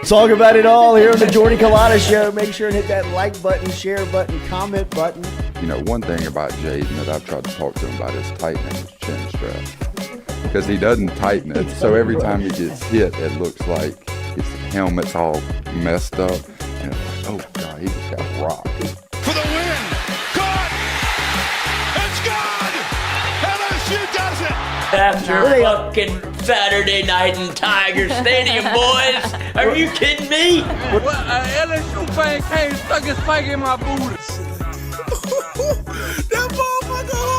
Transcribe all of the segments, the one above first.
Talk about it all here on the Jordy Culotta Show. Make sure and hit that like button, share button, comment button. You know, one thing about Jaden that I've tried to talk to him about is tightening his chin strap. Because he doesn't tighten it, so every time he gets hit, it looks like his helmet's all messed up. And it's like, oh, God, he just got rocked. For the win! Caught! It's gone! LSU does it! After fucking Saturday night in Tiger Stadium, boys. Are you kidding me? Well, LSU fan came and stuck his spike in my booty. That motherfucker!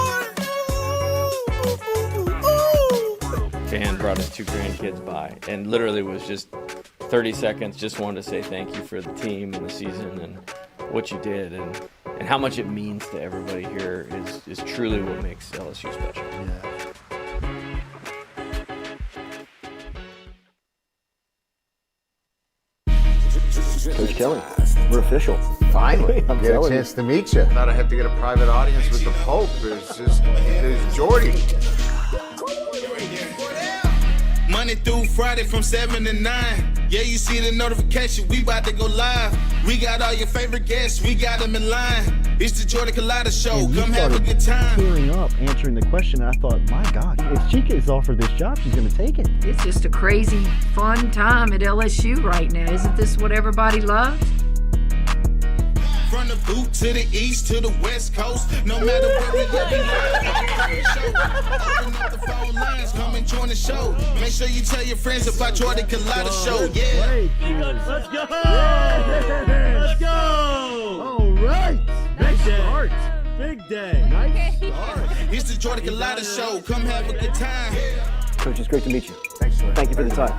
Fan brought his 2 grandkids by and literally was just 30 seconds, just wanted to say thank you for the team and the season and what you did and how much it means to everybody here is truly what makes LSU special. Yeah. Coach Kelly, we're official. Finally, I'm get a telling chance to meet you. Thought I had to get a private audience with the Pope. There's Jordy. Monday through Friday from 7 to 9. Yeah, you see the notification. We about to go live. We got all your favorite guests. We got them in line. It's the Jordy Culotta Show. Come have a good time. Tearing up, answering the question. I thought, my God, if Chica is offered this job, she's going to take it. It's just a crazy, fun time at LSU right now. Isn't this what everybody loves? From the boot to the east to the west coast. No matter where we at, we open up the phone lines. Come and join the show. Make sure you tell your friends about Jordy Culotta Show. Yeah. Let's go! Let's go! All right. Big start. Big day. Nice start. It's the Jordy Culotta Show. Come have a good time. Coach, it's great to meet you. Thanks, Jordy. Thank you for the time.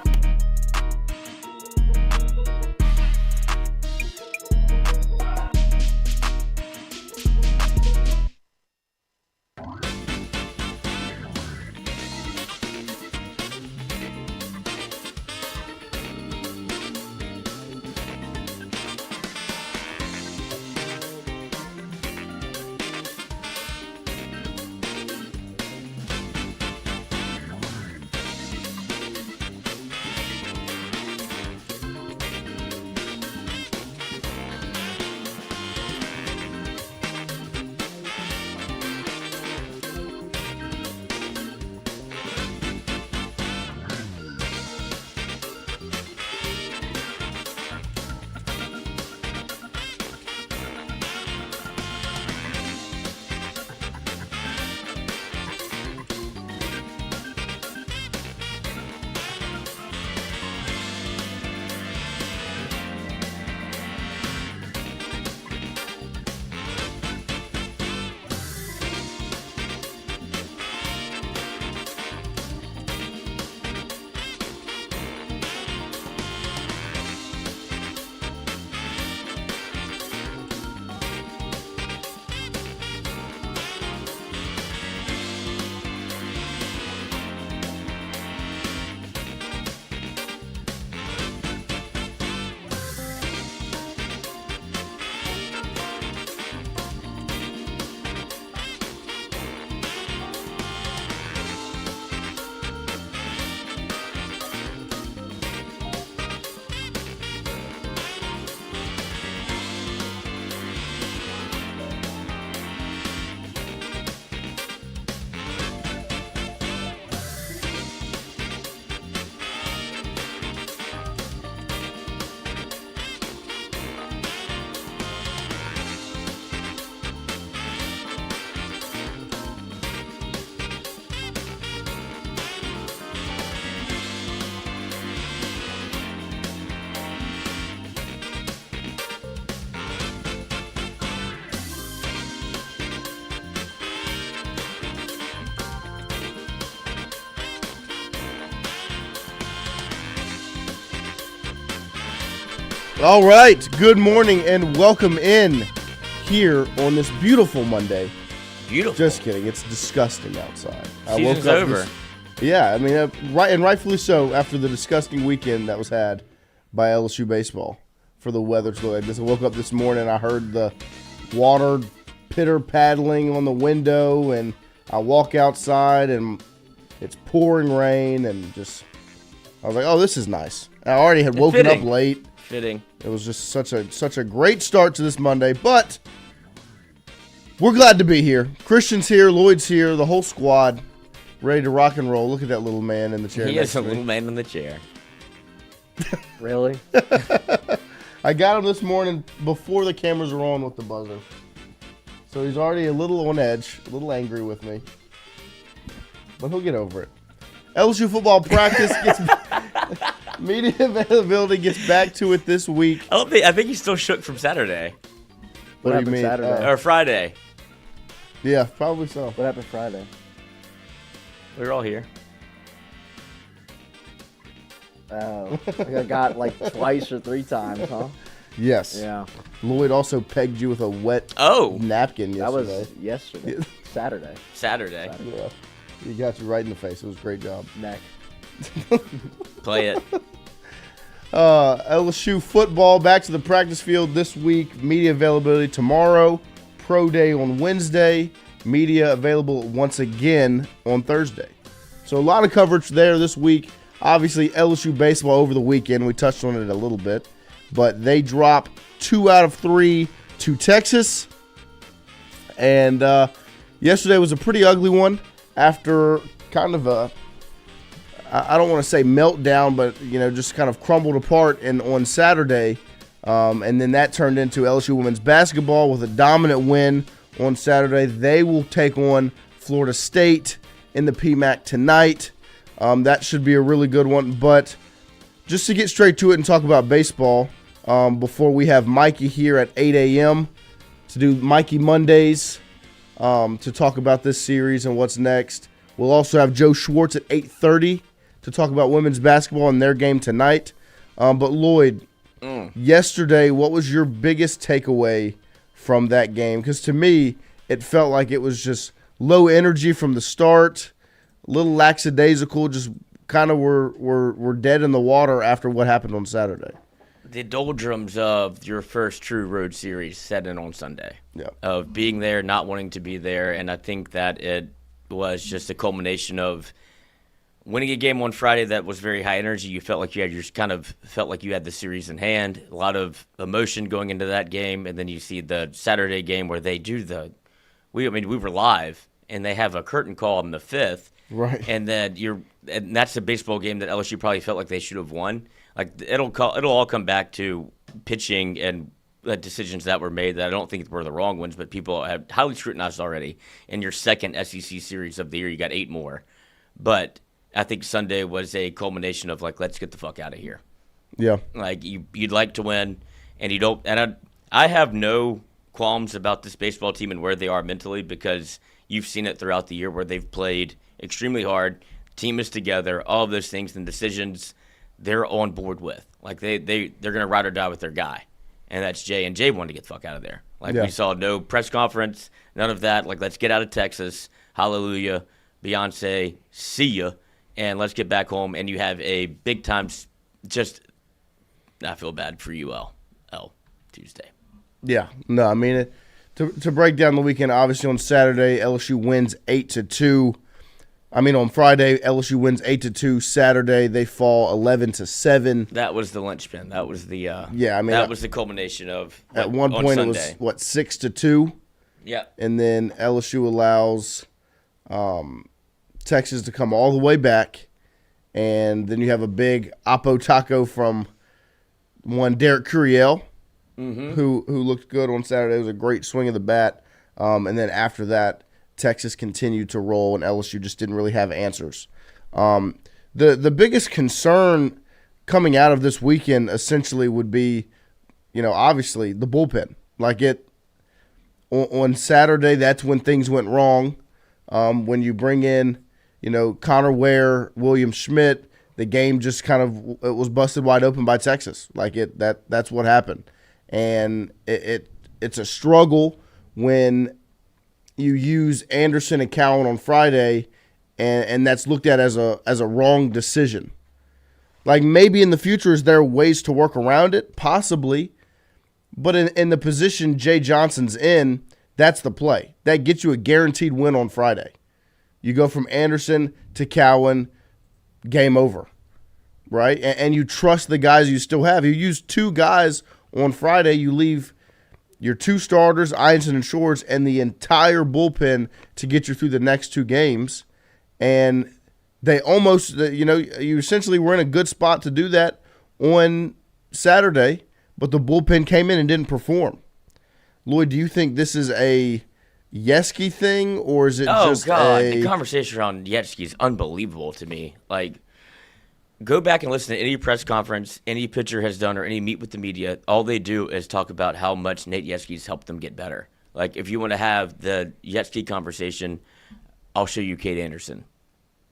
All right, good morning and welcome in here on this beautiful Monday. Beautiful. Just kidding, it's disgusting outside. Season's over. Yeah, I mean, rightfully so after the disgusting weekend that was had by LSU baseball for the weather. So I just woke up this morning, I heard the water pitter paddling on the window, and I walk outside and it's pouring rain and just I was like, oh, this is nice. I already had woken up late. Fitting. It was just such a great start to this Monday, but we're glad to be here. Christian's here, Lloyd's here, the whole squad, ready to rock and roll. Look at that little man in the chair. He is a little man in the chair. Really? I got him this morning before the cameras were on with the buzzer. So he's already a little on edge, a little angry with me. But he'll get over it. LSU football practice gets media availability gets back to it this week. I think he's still shook from Saturday. What do you happened mean? Saturday? Or Friday. Yeah, probably so. What happened Friday? We were all here. Oh, I got like twice or 3 times, huh? Yes. Yeah. Lloyd also pegged you with a wet napkin yesterday. That was yesterday. Saturday. Yeah. He got you right in the face. It was a great job. Neck. Play it. LSU football back to the practice field this week. Media availability tomorrow. Pro day on Wednesday. Media available once again on Thursday. So a lot of coverage there this week. Obviously, LSU baseball over the weekend. We touched on it a little bit. But they drop 2 out of 3 to Texas. And yesterday was a pretty ugly one after kind of a, I don't want to say meltdown, but, just kind of crumbled apart on Saturday. And then that turned into LSU women's basketball with a dominant win on Saturday. They will take on Florida State in the PMAC tonight. That should be a really good one. But just to get straight to it and talk about baseball, before we have Mikey here at 8 a.m. to do Mikey Mondays to talk about this series and what's next. We'll also have Joe Schwartz at 8:30 to talk about women's basketball and their game tonight. But Lloyd, yesterday, what was your biggest takeaway from that game? Because to me, it felt like it was just low energy from the start, a little lackadaisical, just kind of were dead in the water after what happened on Saturday. The doldrums of your first true road series set in on Sunday. Yeah. Of being there, not wanting to be there, and I think that it was just a culmination of winning a game on Friday that was very high energy. You felt like you had the series in hand. A lot of emotion going into that game, and then you see the Saturday game where they do we were live, and they have a curtain call in the 5th. Right. And then and that's a baseball game that LSU probably felt like they should have won. Like it'll all come back to pitching and the decisions that were made that I don't think were the wrong ones, but people have highly scrutinized already. In your second SEC series of the year, you got 8 more. But I think Sunday was a culmination of let's get the fuck out of here. Yeah. Like you'd like to win, and you don't. And I have no qualms about this baseball team and where they are mentally because you've seen it throughout the year where they've played extremely hard. Team is together, all of those things and decisions they're on board with. Like they're gonna ride or die with their guy, and that's Jay. And Jay wanted to get the fuck out of there. We saw no press conference, none of that. Let's get out of Texas. Hallelujah, Beyonce, see ya, and let's get back home. And you have a big time. I feel bad for UL Tuesday. Yeah, no, I mean to break down the weekend. Obviously on Saturday, LSU wins 8-2. On Friday, LSU wins 8-2. Saturday, they fall 11-7. That was the linchpin. That was the that was the culmination of. At one point, it was 6-2. Yeah. And then LSU allows Texas to come all the way back, and then you have a big Oppo taco from one Derek Curiel, who looked good on Saturday. It was a great swing of the bat, and then after that, Texas continued to roll, and LSU just didn't really have answers. The biggest concern coming out of this weekend essentially would be, obviously the bullpen. On Saturday, that's when things went wrong. When you bring in, Connor Ware, William Schmidt, the game just it was busted wide open by Texas. That's what happened, and it's a struggle when you use Anderson and Cowan on Friday, and that's looked at as a wrong decision. Maybe in the future, is there ways to work around it? Possibly. But in the position Jay Johnson's in, that's the play. That gets you a guaranteed win on Friday. You go from Anderson to Cowan, game over. right? And you trust the guys you still have. You use 2 guys on Friday. You leave your 2 starters, Einstein and Schwartz, and the entire bullpen to get you through the next 2 games. And they almost, you essentially were in a good spot to do that on Saturday, but the bullpen came in and didn't perform. Lloyd, do you think this is a Yesky thing, or is it the conversation around Yesky is unbelievable to me. Like, go back and listen to any press conference any pitcher has done or any meet with the media. All they do is talk about how much Nate Yesky's helped them get better. Like, if you want to have the Yesky conversation, I'll show you Cade Anderson.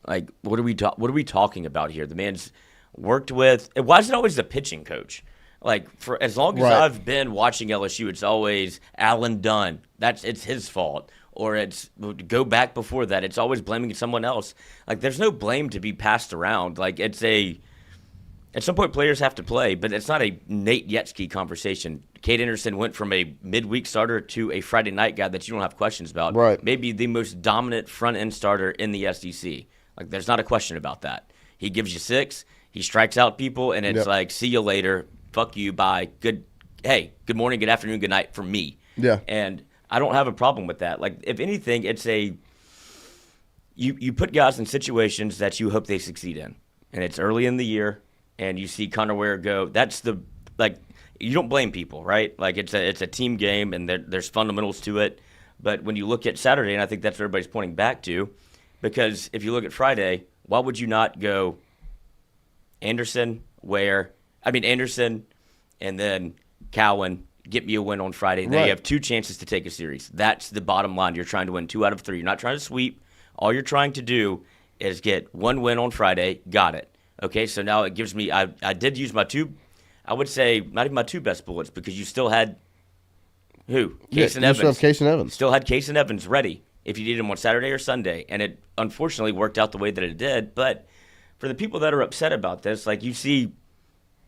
Like, what are we talking about here? The man's worked with. Why is it always the pitching coach? Like, for as long as I've been watching LSU, it's always Alan Dunn. It's his fault. Or it's go back before that. It's always blaming someone else. Like, there's no blame to be passed around. Like, at some point players have to play, but it's not a Nate Yesky conversation. Cade Anderson went from a midweek starter to a Friday night guy that you don't have questions about. Right. Maybe the most dominant front-end starter in the SEC. Like, there's not a question about that. He gives you 6. He strikes out people, and it's like, see you later. Fuck you, bye. Good morning, good afternoon, good night from me. Yeah. And I don't have a problem with that. Like, if anything, it's you put guys in situations that you hope they succeed in. And it's early in the year, and you see Connor Ware go. You don't blame people, right? Like, it's a team game, and there's fundamentals to it. But when you look at Saturday, and I think that's what everybody's pointing back to, because if you look at Friday, why would you not go Anderson, and then Cowan, get me a win on Friday. Then you have 2 chances to take a series. That's the bottom line. You're trying to win 2 out of 3. You're not trying to sweep. All you're trying to do is get 1 win on Friday. Got it. Okay, so now it gives me – I did use my 2 – I would say not even my 2 best bullets, because you still had who? Case and Evans. Still have Case and Evans. Still had Case and Evans ready if you needed them on Saturday or Sunday. And it unfortunately worked out the way that it did. But for the people that are upset about this, like, you see –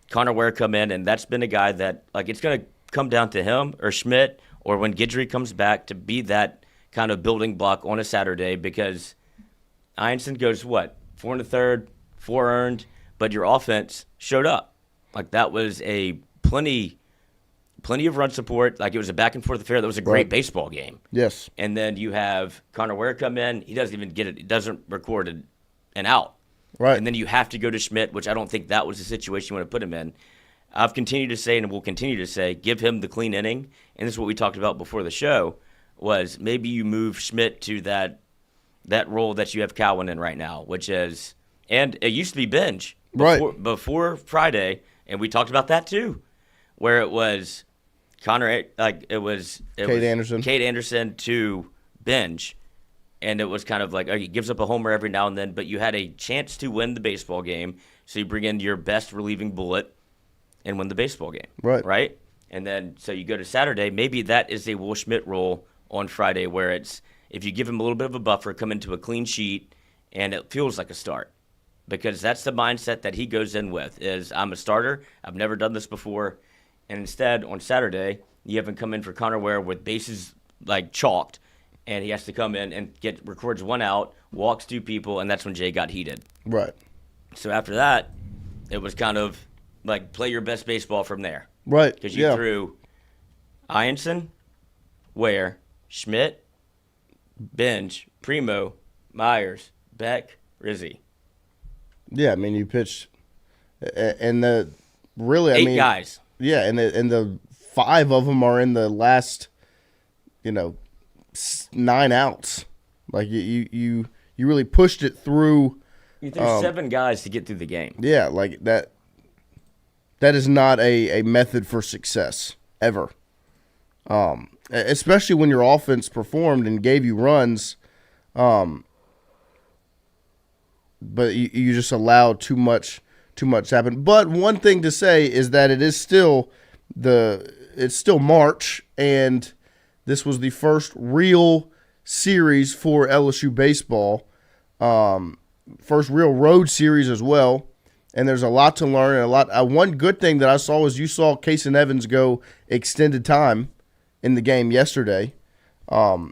Connor Ware come in, and that's been a guy that, like, it's going to come down to him or Schmidt or when Guidry comes back to be that kind of building block on a Saturday, because Einstein goes, 4 1/3, 4 earned, but your offense showed up. Like, that was a plenty of run support. Like, it was a back and forth affair. That was a great baseball game. Yes. And then you have Connor Ware come in. He doesn't even get it. He doesn't record an out. Right. And then you have to go to Schmidt, which I don't think that was the situation you want to put him in. I've continued to say, and will continue to say, give him the clean inning. And this is what we talked about before the show, was maybe you move Schmidt to that role that you have Cowan in right now, which is, and it used to be Binge before Friday, and we talked about that too, where it was Cade Anderson to Binge. And it was kind of like, he gives up a homer every now and then, but you had a chance to win the baseball game, so you bring in your best relieving bullet and win the baseball game. Right? And then, so you go to Saturday, maybe that is a Will Schmidt role on Friday, where it's, if you give him a little bit of a buffer, come into a clean sheet, and it feels like a start. Because that's the mindset that he goes in with, is, I'm a starter, I've never done this before, and instead, on Saturday, you have him come in for Connor Ware with bases, like, chalked, and he has to come in and records 1 out, walks 2 people, and that's when Jay got heated. Right. So after that, it was kind of like, play your best baseball from there. Right. Because you threw Einstein, Ware, Schmidt, Binge, Primo, Myers, Beck, Rizzi. Yeah, I mean, you pitched, and the really, 8 guys. Yeah, and the 5 of them are in the last, 9 outs. Like, you really pushed it through. You threw 7 guys to get through the game. Yeah, like that. That is not a method for success ever. Especially when your offense performed and gave you runs, but you just allowed too much to happen. But one thing to say is that it is still March, and this was the first real series for LSU baseball, first real road series as well. And there's a lot to learn. And one good thing that I saw is you saw Case and Evans go extended time in the game yesterday. Do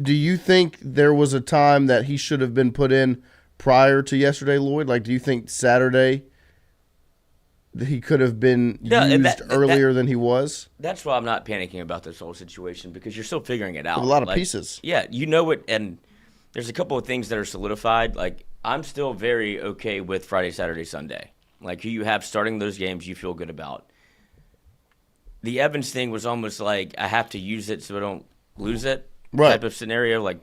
you think there was a time that he should have been put in prior to yesterday, Lloyd? Like, do you think Saturday he could have been used earlier than he was. That's why I'm not panicking about this whole situation, because you're still figuring it out. A lot of pieces. Yeah, you know it, and there's a couple of things that are solidified. Like, I'm still very okay with Friday, Saturday, Sunday. Like, who you have starting those games you feel good about. The Evans thing was almost like, I have to use it so I don't lose it type of scenario. Like,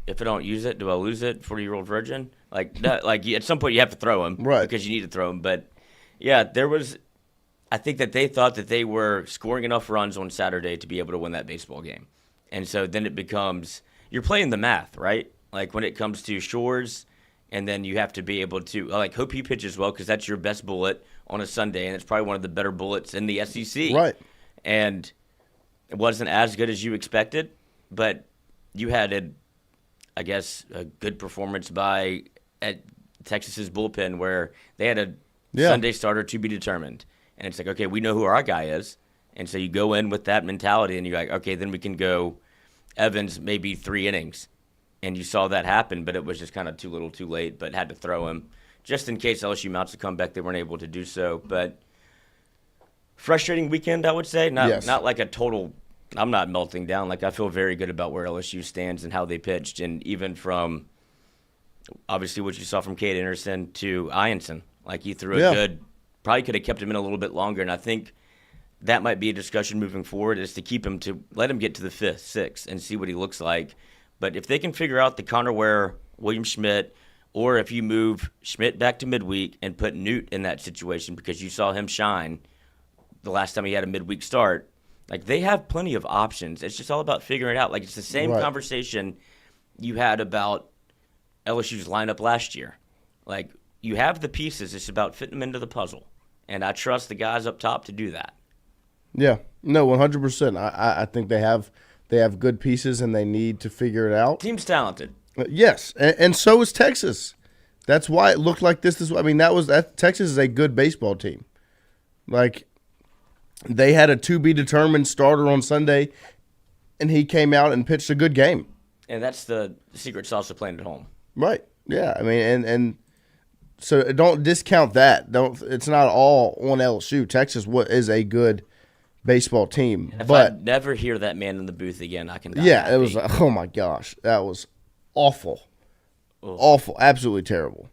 if I don't use it, do I lose it? 40-year-old virgin? Like, at some point you have to throw him because you need to throw him. But, yeah, I think that they thought that they were scoring enough runs on Saturday to be able to win that baseball game. And so then it becomes, you're playing the math, right? Like, when it comes to Shores, and then you have to be able to, hope he pitches well, because that's your best bullet on a Sunday, and it's probably one of the better bullets in the SEC. Right. And it wasn't as good as you expected, but you had, a good performance at Texas's bullpen, where they had a Sunday starter to be determined. And it's like, okay, we know who our guy is. And so you go in with that mentality, and you're like, okay, then we can go Evans maybe 3 innings. And you saw that happen, but it was just kind of too little too late, but had to throw him. Just in case LSU mounts a comeback, they weren't able to do so. But frustrating weekend, I would say. Not like a total – I'm not melting down. Like, I feel very good about where LSU stands and how they pitched. And even from, obviously, what you saw from Cade Anderson to Ianson. Like, he threw a good – probably could have kept him in a little bit longer. And I think that might be a discussion moving forward, is to keep him to – let him get to the 5th, 6th, and see what he looks like. But if they can figure out the Connor Ware, William Schmidt, or if you move Schmidt back to midweek and put Newt in that situation, because you saw him shine the last time he had a midweek start, like, they have plenty of options. It's just all about figuring it out. Like, it's the same conversation you had about LSU's lineup last year. Like, you have the pieces. It's about fitting them into the puzzle. And I trust the guys up top to do that. Yeah. No, 100%. I think they have good pieces, and they need to figure it out. Team's talented. Yes, and so is Texas. That's why it looked like this. I mean, Texas is a good baseball team. Like, they had a to-be-determined starter on Sunday, and he came out and pitched a good game. And that's the secret sauce of playing at home. Right. Yeah. I mean, and so don't discount that. It's not all on LSU. Texas is a good baseball team. If but I never hear that man in the booth again, I can die. Yeah, happy. it was oh my gosh, that was awful. Awful, absolutely terrible.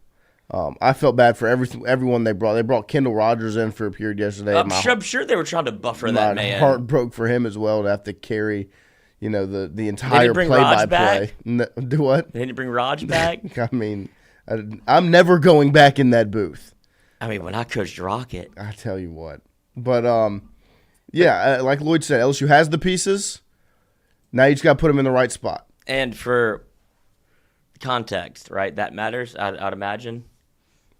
I felt bad for everyone they brought. They brought Kendall Rogers in for a period yesterday. I'm sure they were trying to buffer that man. My heart broke for him as well, to have to carry, the entire play-by-play. Do what? They didn't bring Raj back? I mean, I'm never going back in that booth. I mean, when I coached Rocket. I tell you what. But, yeah, like Lloyd said, LSU has the pieces. Now you just got to put them in the right spot. And for context, right, that matters, I'd imagine.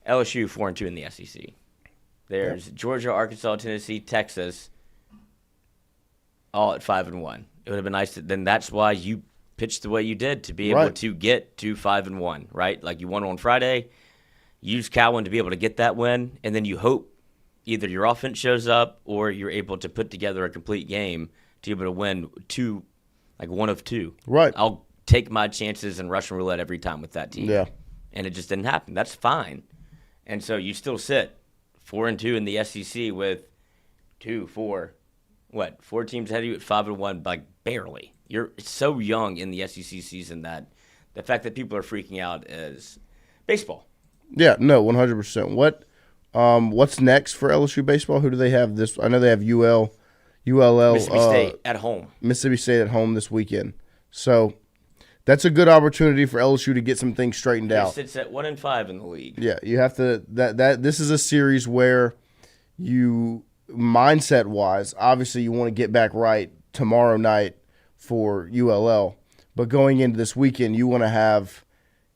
LSU 4-2 in the SEC. There's Georgia, Arkansas, Tennessee, Texas, all at 5-1. It would have been nice then that's why you pitched the way you did, to be able to get to 5-1, right? Like, you won on Friday, use Cowan to be able to get that win, and then you hope either your offense shows up or you're able to put together a complete game to be able to win one of two. Right. I'll take my chances in Russian roulette every time with that team. Yeah. And it just didn't happen. That's fine. And so you still sit 4-2 in the SEC with 4 teams ahead of you at 5-1, like, barely. You're so young in the SEC season that the fact that people are freaking out is baseball. Yeah, no, 100%. What's next for LSU baseball? Who do they have this? I know they have ULL. Mississippi State at home. Mississippi State at home this weekend. So that's a good opportunity for LSU to get some things straightened out. It sits at 1-5 in the league. Yeah, you have to. This is a series where you, mindset wise, obviously you want to get back right tomorrow night for ULL, but going into this weekend, you want to have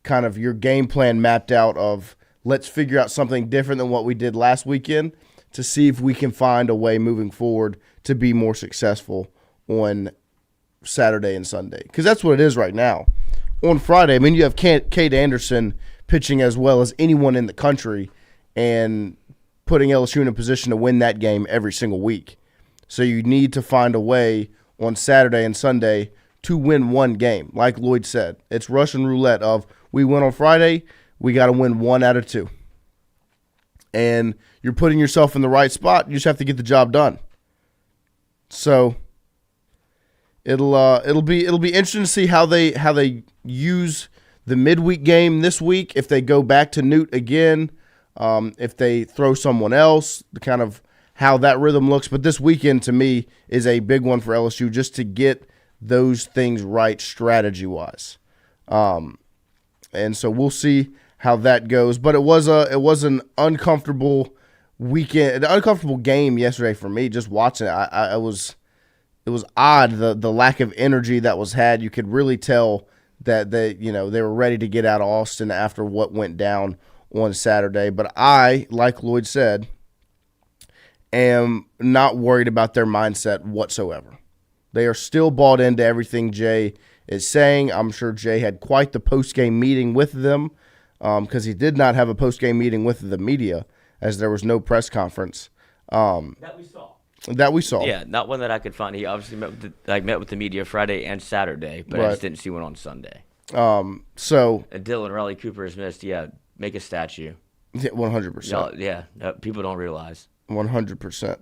kind of your game plan mapped out of, let's figure out something different than what we did last weekend to see if we can find a way moving forward to be more successful on Saturday and Sunday. Because that's what it is right now. On Friday, I mean, you have Cade Anderson pitching as well as anyone in the country and putting LSU in a position to win that game every single week. So you need to find a way on Saturday and Sunday to win one game. Like Lloyd said, it's Russian roulette of, we win on Friday, we got to win 1 out of 2. And you're putting yourself in the right spot. You just have to get the job done. So it'll be interesting to see how they use the midweek game this week. If they go back to Newt again, if they throw someone else, kind of how that rhythm looks. But this weekend to me is a big one for LSU just to get those things right strategy wise. And so we'll see how that goes. But it was an uncomfortable weekend, an uncomfortable game yesterday for me. Just watching it, it was odd the lack of energy that was had. You could really tell that they were ready to get out of Austin after what went down on Saturday. But I, like Lloyd said, am not worried about their mindset whatsoever. They are still bought into everything Jay is saying. I'm sure Jay had quite the post-game meeting with them because he did not have a post-game meeting with the media as there was no press conference. That we saw. Yeah, not one that I could find. He obviously met with the media Friday and Saturday, but I just didn't see one on Sunday. And Dylan Riley Cooper has missed. Yeah, make a statue. 100%. Yeah, people don't realize. 100%.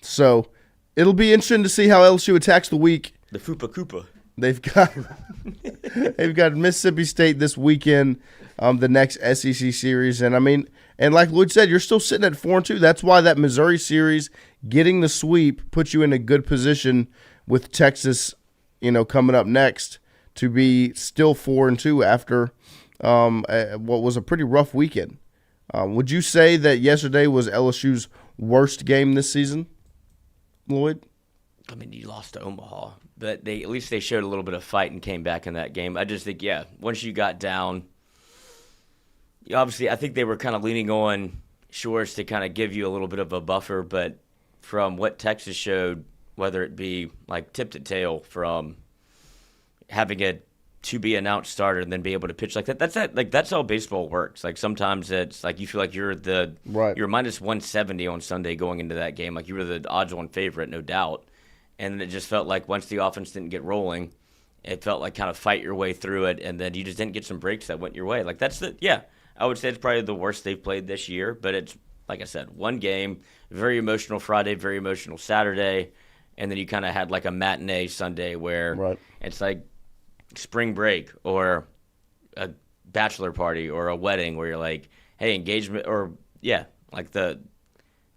So it'll be interesting to see how LSU attacks the week. The Fupa Koopa. They've got Mississippi State this weekend, the next SEC series, and like Lloyd said, you're still sitting at 4-2. That's why that Missouri series, getting the sweep, puts you in a good position with Texas, coming up next to be still 4-2 after what was a pretty rough weekend. Would you say that yesterday was LSU's worst game this season, Lloyd? I mean, you lost to Omaha, but at least they showed a little bit of fight and came back in that game. I just think, once you got down, obviously I think they were kind of leaning on Schwartz to kind of give you a little bit of a buffer, but from what Texas showed, whether it be like tip to tail from having a to-be-announced starter and then be able to pitch like that, that's how baseball works. Like sometimes it's like you feel like you're minus 170 on Sunday going into that game, like you were the odds-on favorite, no doubt. And it just felt like once the offense didn't get rolling, it felt like kind of fight your way through it, and then you just didn't get some breaks that went your way. Like I would say it's probably the worst they've played this year, but it's, like I said, one game, very emotional Friday, very emotional Saturday, and then you kind of had like a matinee Sunday where it's like spring break or a bachelor party or a wedding where you're like, hey, engagement, or like the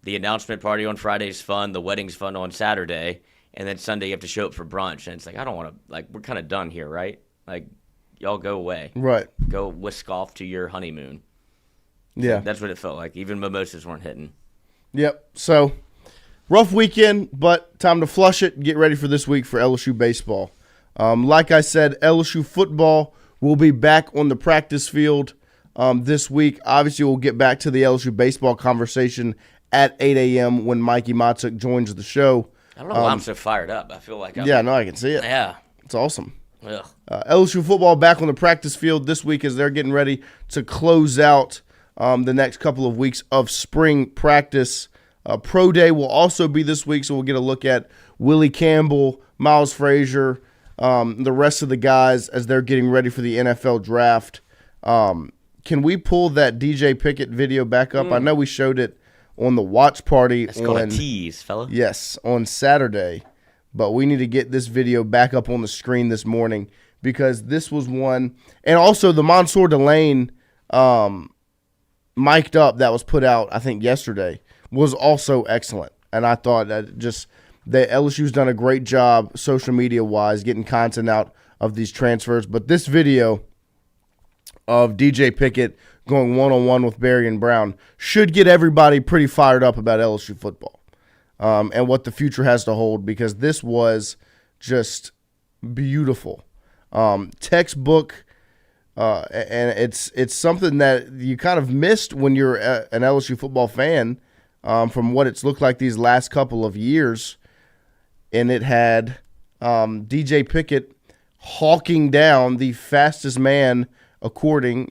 announcement party on Friday is fun, the wedding's fun on Saturday, and then Sunday you have to show up for brunch, and it's like, I don't want to, like, we're kind of done here, right? Like, y'all go away. Right. Go whisk off to your honeymoon. Yeah. That's what it felt like. Even mimosas weren't hitting. Yep. So, rough weekend, but time to flush it and get ready for this week for LSU baseball. Like I said, LSU football will be back on the practice field this week. Obviously, we'll get back to the LSU baseball conversation at 8 a.m. when Mikie Mahtook joins the show. I don't know why I'm so fired up. I feel like I can see it. Yeah. It's awesome. Ugh. LSU football back on the practice field this week as they're getting ready to close out the next couple of weeks of spring practice. Pro Day will also be this week, so we'll get a look at Willie Campbell, Miles Frazier, the rest of the guys as they're getting ready for the NFL draft. Can we pull that DJ Pickett video back up? I know we showed it on the watch party. It's called a tease, fella. Yes, on Saturday. But we need to get this video back up on the screen this morning because this was one. And also the Mansour Delane mic'd up that was put out, I think, yesterday was also excellent. And I thought that the LSU's done a great job social media-wise getting content out of these transfers. But this video of DJ Pickett going one-on-one with Barry and Brown should get everybody pretty fired up about LSU football and what the future has to hold, because this was just beautiful. Textbook, and it's something that you kind of missed when you're an LSU football fan from what it's looked like these last couple of years. And it had DJ Pickett hawking down the fastest man, apparently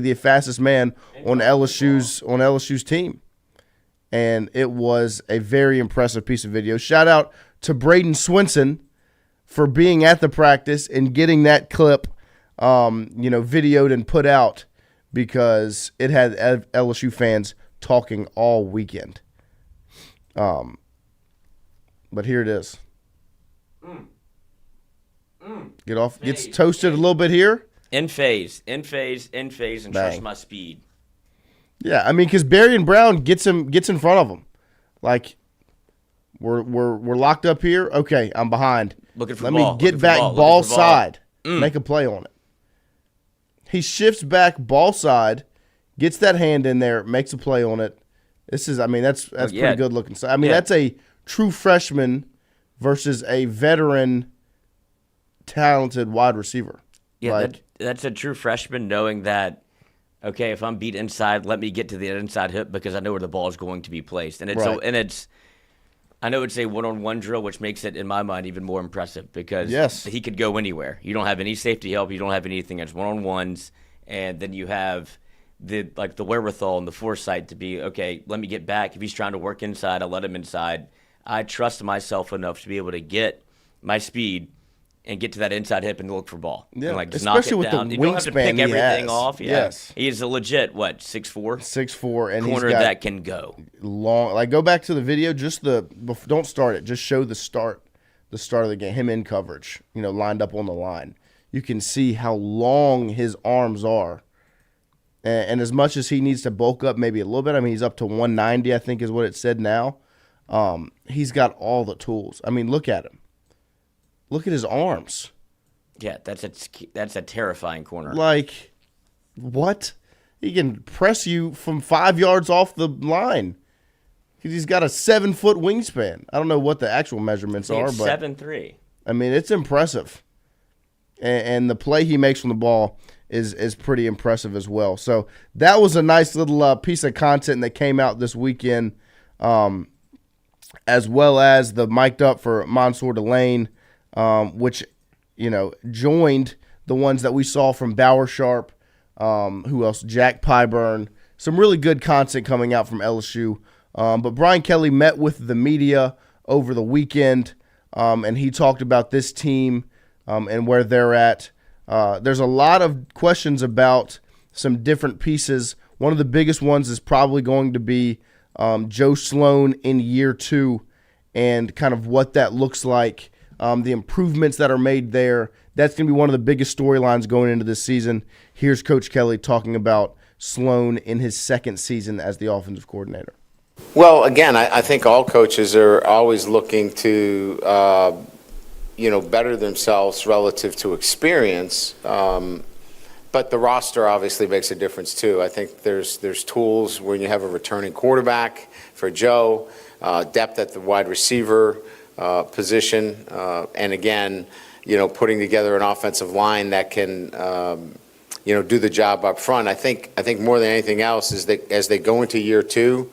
the fastest man on LSU's team. And it was a very impressive piece of video. Shout out to Braden Swinson for being at the practice and getting that clip, videoed and put out, because it had LSU fans talking all weekend. But here it is. Get off. Gets toasted a little bit here. In phase, and Bang. trust my speed. Yeah, I mean, because Barry and Brown gets in front of him. Like, we're locked up here. Okay, I'm behind. Looking for Let ball. me get Looking for back ball. ball Looking for ball. side. Make a play on it. He shifts back ball side, gets that hand in there, makes a play on it. That's pretty good looking. So, I mean, that's a true freshman versus a veteran, talented wide receiver. Yeah, that's a true freshman knowing that, okay, if I'm beat inside, let me get to the inside hip because I know where the ball is going to be placed. And I know it's a one-on-one drill, which makes it, in my mind, even more impressive because he could go anywhere. You don't have any safety help. You don't have anything. It's one-on-ones, and then you have the wherewithal and the foresight to be, okay, let me get back. If he's trying to work inside, I'll let him inside. I trust myself enough to be able to get my speed and get to that inside hip and look for ball. Yeah, and just especially knock with it down. the You don't have to wingspan pick he everything has. off. Yeah. Yes. He is a legit, 6'4"? 6'4", and corner he's got that can go. Long. Like, go back to the video. Don't start it. Just show the start of the game. Him in coverage, lined up on the line. You can see how long his arms are. And as much as he needs to bulk up maybe a little bit, I mean, he's up to 190, I think is what it said now. He's got all the tools. I mean, look at him. Look at his arms. Yeah, that's a terrifying corner. Like, what? He can press you from 5 yards off the line. He's got a 7-foot wingspan. I don't know what the actual measurements are, but 7'3". I mean, it's impressive. And the play he makes from the ball is pretty impressive as well. So that was a nice little piece of content that came out this weekend, as well as the mic'd up for Mansour Delane, which, joined the ones that we saw from Bauer Sharp. Who else? Jack Pyburn. Some really good content coming out from LSU. But Brian Kelly met with the media over the weekend, and he talked about this team and where they're at. There's a lot of questions about some different pieces. One of the biggest ones is probably going to be Joe Sloan in year 2 and kind of what that looks like, the improvements that are made there. That's going to be one of the biggest storylines going into this season. Here's Coach Kelly talking about Sloan in his second season as the offensive coordinator. Well, again, I think all coaches are always looking to, better themselves relative to experience. But the roster obviously makes a difference too. I think there's tools when you have a returning quarterback for Joe, depth at the wide receiver position, and again, putting together an offensive line that can, do the job up front. I think more than anything else is that as they go into year 2,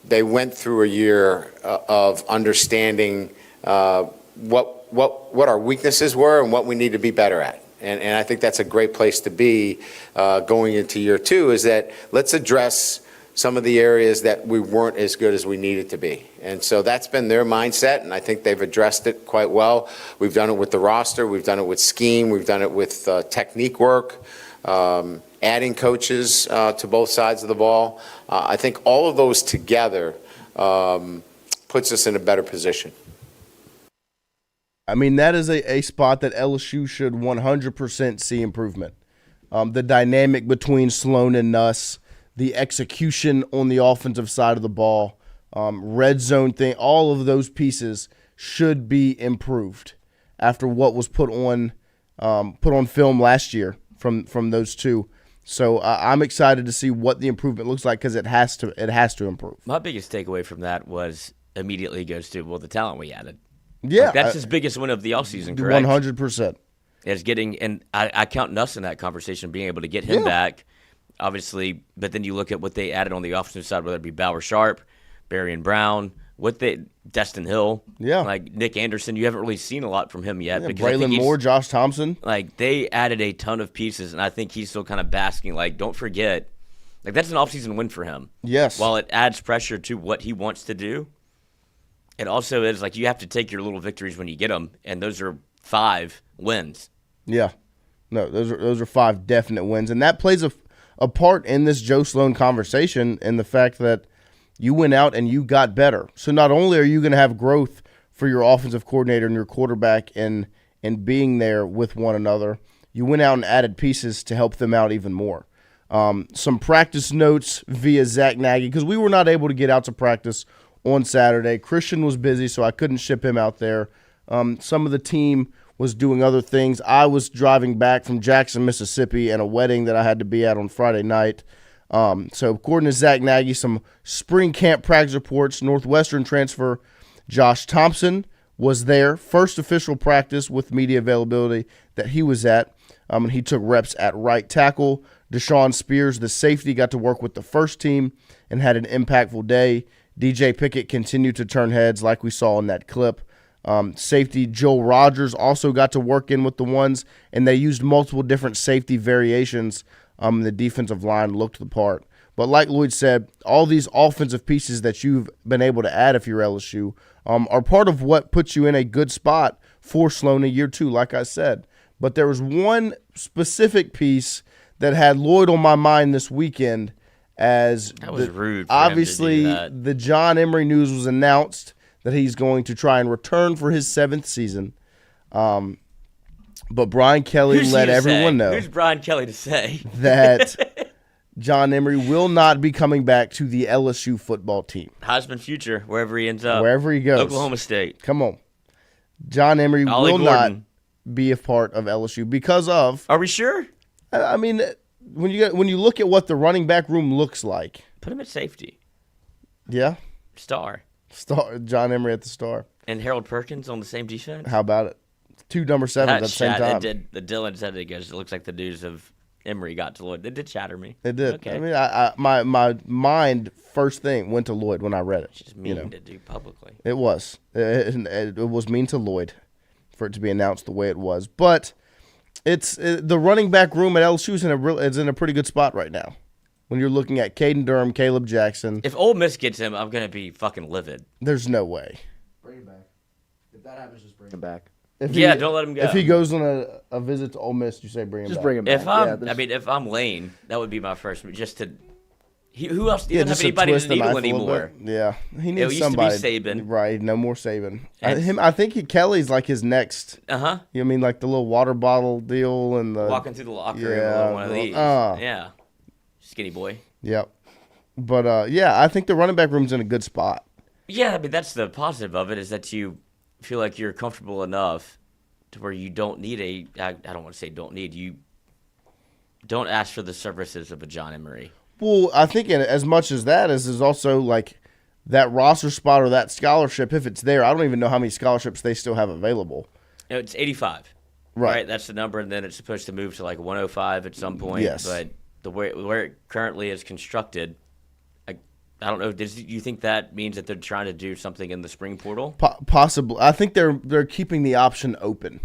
they went through a year of understanding what our weaknesses were and what we need to be better at. And I think that's a great place to be going into year 2, is that let's address some of the areas that we weren't as good as we needed to be. And so that's been their mindset, and I think they've addressed it quite well. We've done it with the roster. We've done it with scheme. We've done it with technique work, adding coaches to both sides of the ball. I think all of those together puts us in a better position. I mean, that is a spot that LSU should 100% see improvement. The dynamic between Sloan and Nuss, the execution on the offensive side of the ball, red zone thing, all of those pieces should be improved after what was put on film last year from those two. So I'm excited to see what the improvement looks like because it has to improve. My biggest takeaway from that was immediately goes to, the talent we added. Yeah. That's his biggest win of the offseason, correct? 100%. Is getting, and I count Nuss in that conversation, being able to get him back, obviously, but then you look at what they added on the offensive side, whether it be Bauer Sharp, Barry and Brown, Destin Hill, like Nick Anderson. You haven't really seen a lot from him yet. Yeah, Braylon Moore, Josh Thompson. Like, they added a ton of pieces, and I think he's still kind of basking. Like, don't forget, like, that's an offseason win for him. Yes. While it adds pressure to what he wants to do, it also is like you have to take your little victories when you get them, and those are 5 wins. Yeah. No, those are 5 definite wins, and that plays a part in this Joe Sloan conversation and the fact that you went out and you got better. So not only are you going to have growth for your offensive coordinator and your quarterback and being there with one another, you went out and added pieces to help them out even more. Some practice notes via Zach Nagy, because we were not able to get out to practice on Saturday. Christian was busy, so I couldn't ship him out there. Some of the team was doing other things. I was driving back from Jackson, Mississippi, and a wedding that I had to be at on Friday night. So according to Zach Nagy, some spring camp practice reports. Northwestern transfer Josh Thompson was there. First official practice with media availability that he was at. And he took reps at right tackle. Deshaun Spears, the safety, got to work with the first team and had an impactful day. DJ Pickett continued to turn heads like we saw in that clip. Safety Joel Rogers also got to work in with the ones, and they used multiple different safety variations. The defensive line looked the part. But like Lloyd said, all these offensive pieces that you've been able to add if you're LSU are part of what puts you in a good spot for Sloan in year 2, like I said. But there was one specific piece that had Lloyd on my mind this weekend as that was rude. Obviously, him to do that. The John Emery news was announced that he's going to try and return for his 7th season. But Brian Kelly let everyone know. Who's Brian Kelly to say that John Emery will not be coming back to the LSU football team. Heisman future, wherever he ends up. Wherever he goes. Oklahoma State. Come on. John Emery Ollie will Gordon. not be a part of LSU because of. Are we sure? I mean, when you look at what the running back room looks like. Put him at safety. Yeah. Star. John Emery at the star. And Harold Perkins on the same defense. How about it? 2 number 7s at the same time. The Dylan said it goes. It looks like the news of Emery got to Lloyd. It did shatter me. It did. Okay. I mean, my mind first thing went to Lloyd when I read it. It's just mean to do publicly. It was. It was mean to Lloyd for it to be announced the way it was. But the running back room at LSU is in a pretty good spot right now. When you're looking at Caden Durham, Caleb Jackson. If Ole Miss gets him, I'm going to be fucking livid. There's no way. Bring him back. If that happens, just bring him back. Don't let him go. If he goes on a visit to Ole Miss, you say bring him back. Just bring him back. If I'm Lane, that would be my first move. Just to, who else? He doesn't have just to anybody twist to the needle knife a little anymore. bit. Yeah, he needs used somebody. to be Saban. Right, no more Saban. I think Kelly's like his next. Uh huh. You know what I mean, like the little water bottle deal and the Walking through the locker room, a little one of these. Yeah, skinny boy. Yep. But I think the running back room's in a good spot. Yeah, I mean that's the positive of it is that you feel like you're comfortable enough to where you don't need I don't want to say don't need, you don't ask for the services of a John Emery. Well, I think as much as that is also like that roster spot or that scholarship, if it's there, I don't even know how many scholarships they still have available. It's 85. Right? That's the number, and then it's supposed to move to like 105 at some point. Yes. But where it currently is constructed, I don't know. Do you think that means that they're trying to do something in the spring portal? Possibly. I think they're keeping the option open.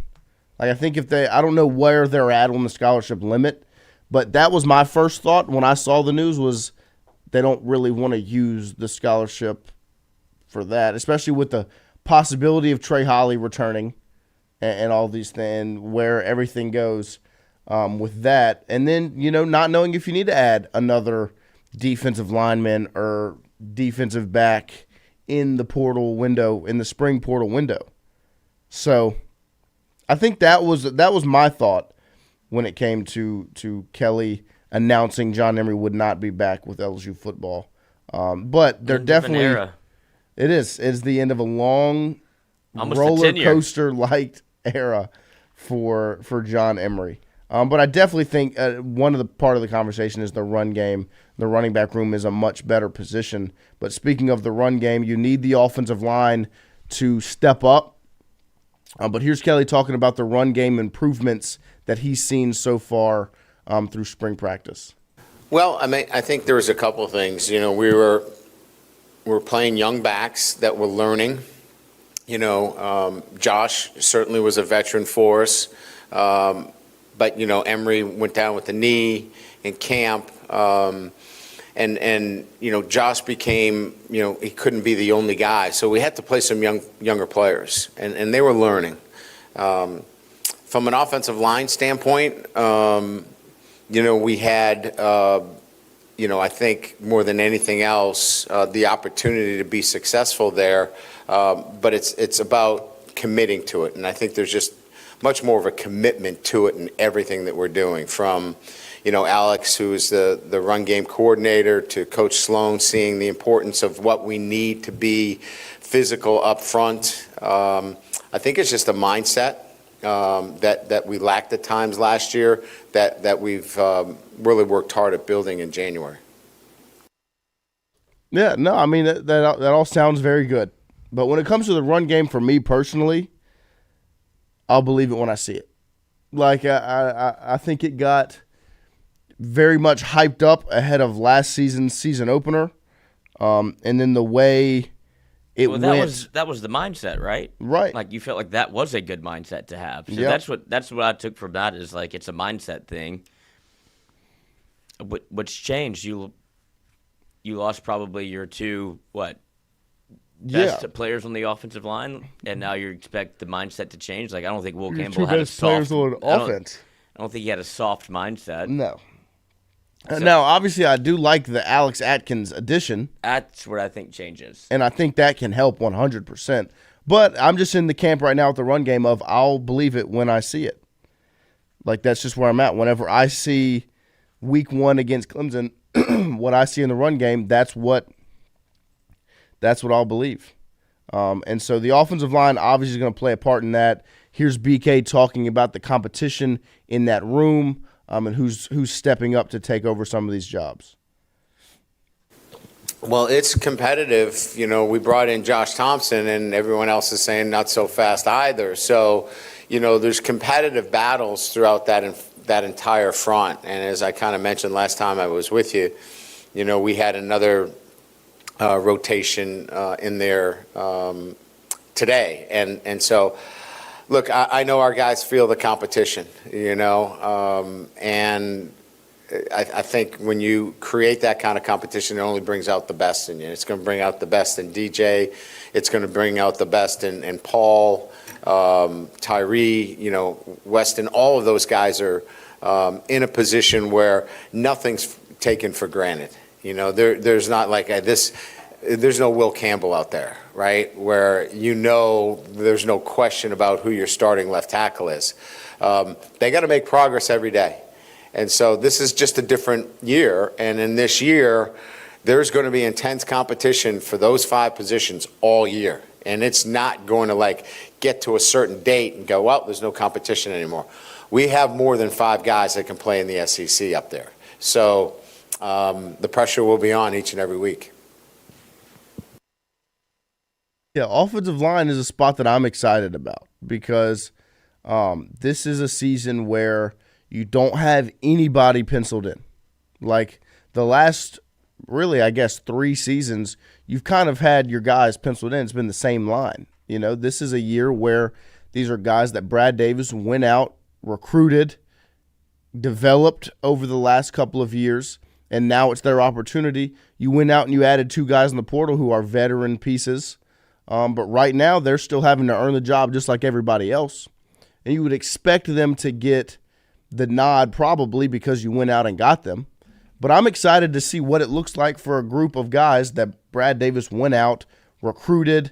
Like I think I don't know where they're at on the scholarship limit, but that was my first thought when I saw the news was they don't really want to use the scholarship for that, especially with the possibility of Trey Holly returning and all these things, where everything goes with that. And then, not knowing if you need to add another defensive lineman or defensive back in the portal window, in the spring portal window. So I think that was my thought when it came to Kelly announcing John Emery would not be back with LSU football. But they're definitely era. It's the end of a long almost roller coaster like era for John Emery. But I definitely think one of the part of the conversation is the run game. The running back room is a much better position. But speaking of the run game, you need the offensive line to step up. But here's Kelly talking about the run game improvements that he's seen so far through spring practice. Well, I think there was a couple of things. We were playing young backs that were learning. Josh certainly was a veteran for us. But, Emery went down with the knee in camp. And Josh became, he couldn't be the only guy. So we had to play some younger players, and they were learning. From an offensive line standpoint, we had, I think more than anything else, the opportunity to be successful there. But it's about committing to it. And I think there's just much more of a commitment to it in everything that we're doing, from Alex, who's the run game coordinator, to Coach Sloan, seeing the importance of what we need to be physical up front. I think it's just a mindset that we lacked at times last year that we've really worked hard at building in January. Yeah, no, I mean, that all sounds very good. But when it comes to the run game, for me personally, I'll believe it when I see it. Like, I think it got very much hyped up ahead of last season's season opener. And then the way it went. That was the mindset, right? Right. Like, you felt like that was a good mindset to have. So that's what I took from that, is like, it's a mindset thing. What's changed? You lost probably your two best players on the offensive line, and now you expect the mindset to change. Like, I don't think Will Campbell had a soft offense. I don't think he had a soft mindset. No. Now, obviously, I do like the Alex Atkins addition. That's what I think changes. And I think that can help 100%. But I'm just in the camp right now with the run game of I'll believe it when I see it. Like, that's just where I'm at. Whenever I see week 1 against Clemson, what I see in the run game, that's what I'll believe. And so the offensive line obviously is going to play a part in that. Here's BK talking about the competition in that room. And who's stepping up to take over some of these jobs? Well, it's competitive. We brought in Josh Thompson, and everyone else is saying not so fast either. So, there's competitive battles throughout that entire front. And as I kind of mentioned last time I was with you, we had another rotation in there today. And so, look, I know our guys feel the competition, and I think when you create that kind of competition, it only brings out the best in you. It's going to bring out the best in DJ. It's going to bring out the best in Paul, Tyree, Weston. All of those guys are in a position where nothing's taken for granted. There's not like this. There's no Will Campbell out there, right, where there's no question about who your starting left tackle is. They got to make progress every day. And so this is just a different year. And in this year, there's going to be intense competition for those 5 positions all year. And it's not going to, get to a certain date and go, well, there's no competition anymore. We have more than 5 guys that can play in the SEC up there. So the pressure will be on each and every week. Yeah, offensive line is a spot that I'm excited about because this is a season where you don't have anybody penciled in. Like the last, really, I guess, 3 seasons, you've kind of had your guys penciled in. It's been the same line. This is a year where these are guys that Brad Davis went out, recruited, developed over the last couple of years, and now it's their opportunity. You went out and you added 2 guys in the portal who are veteran pieces. But right now, they're still having to earn the job just like everybody else. And you would expect them to get the nod probably because you went out and got them. But I'm excited to see what it looks like for a group of guys that Brad Davis went out, recruited,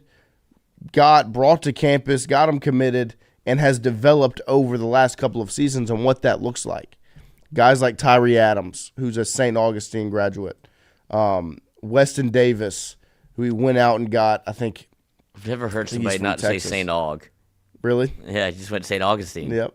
brought to campus, got them committed, and has developed over the last couple of seasons and what that looks like. Guys like Tyree Adams, who's a St. Augustine graduate. Weston Davis, who he went out and got, I think. I've never heard somebody not say St. Aug. Really? Yeah, I just went to St. Augustine. Yep.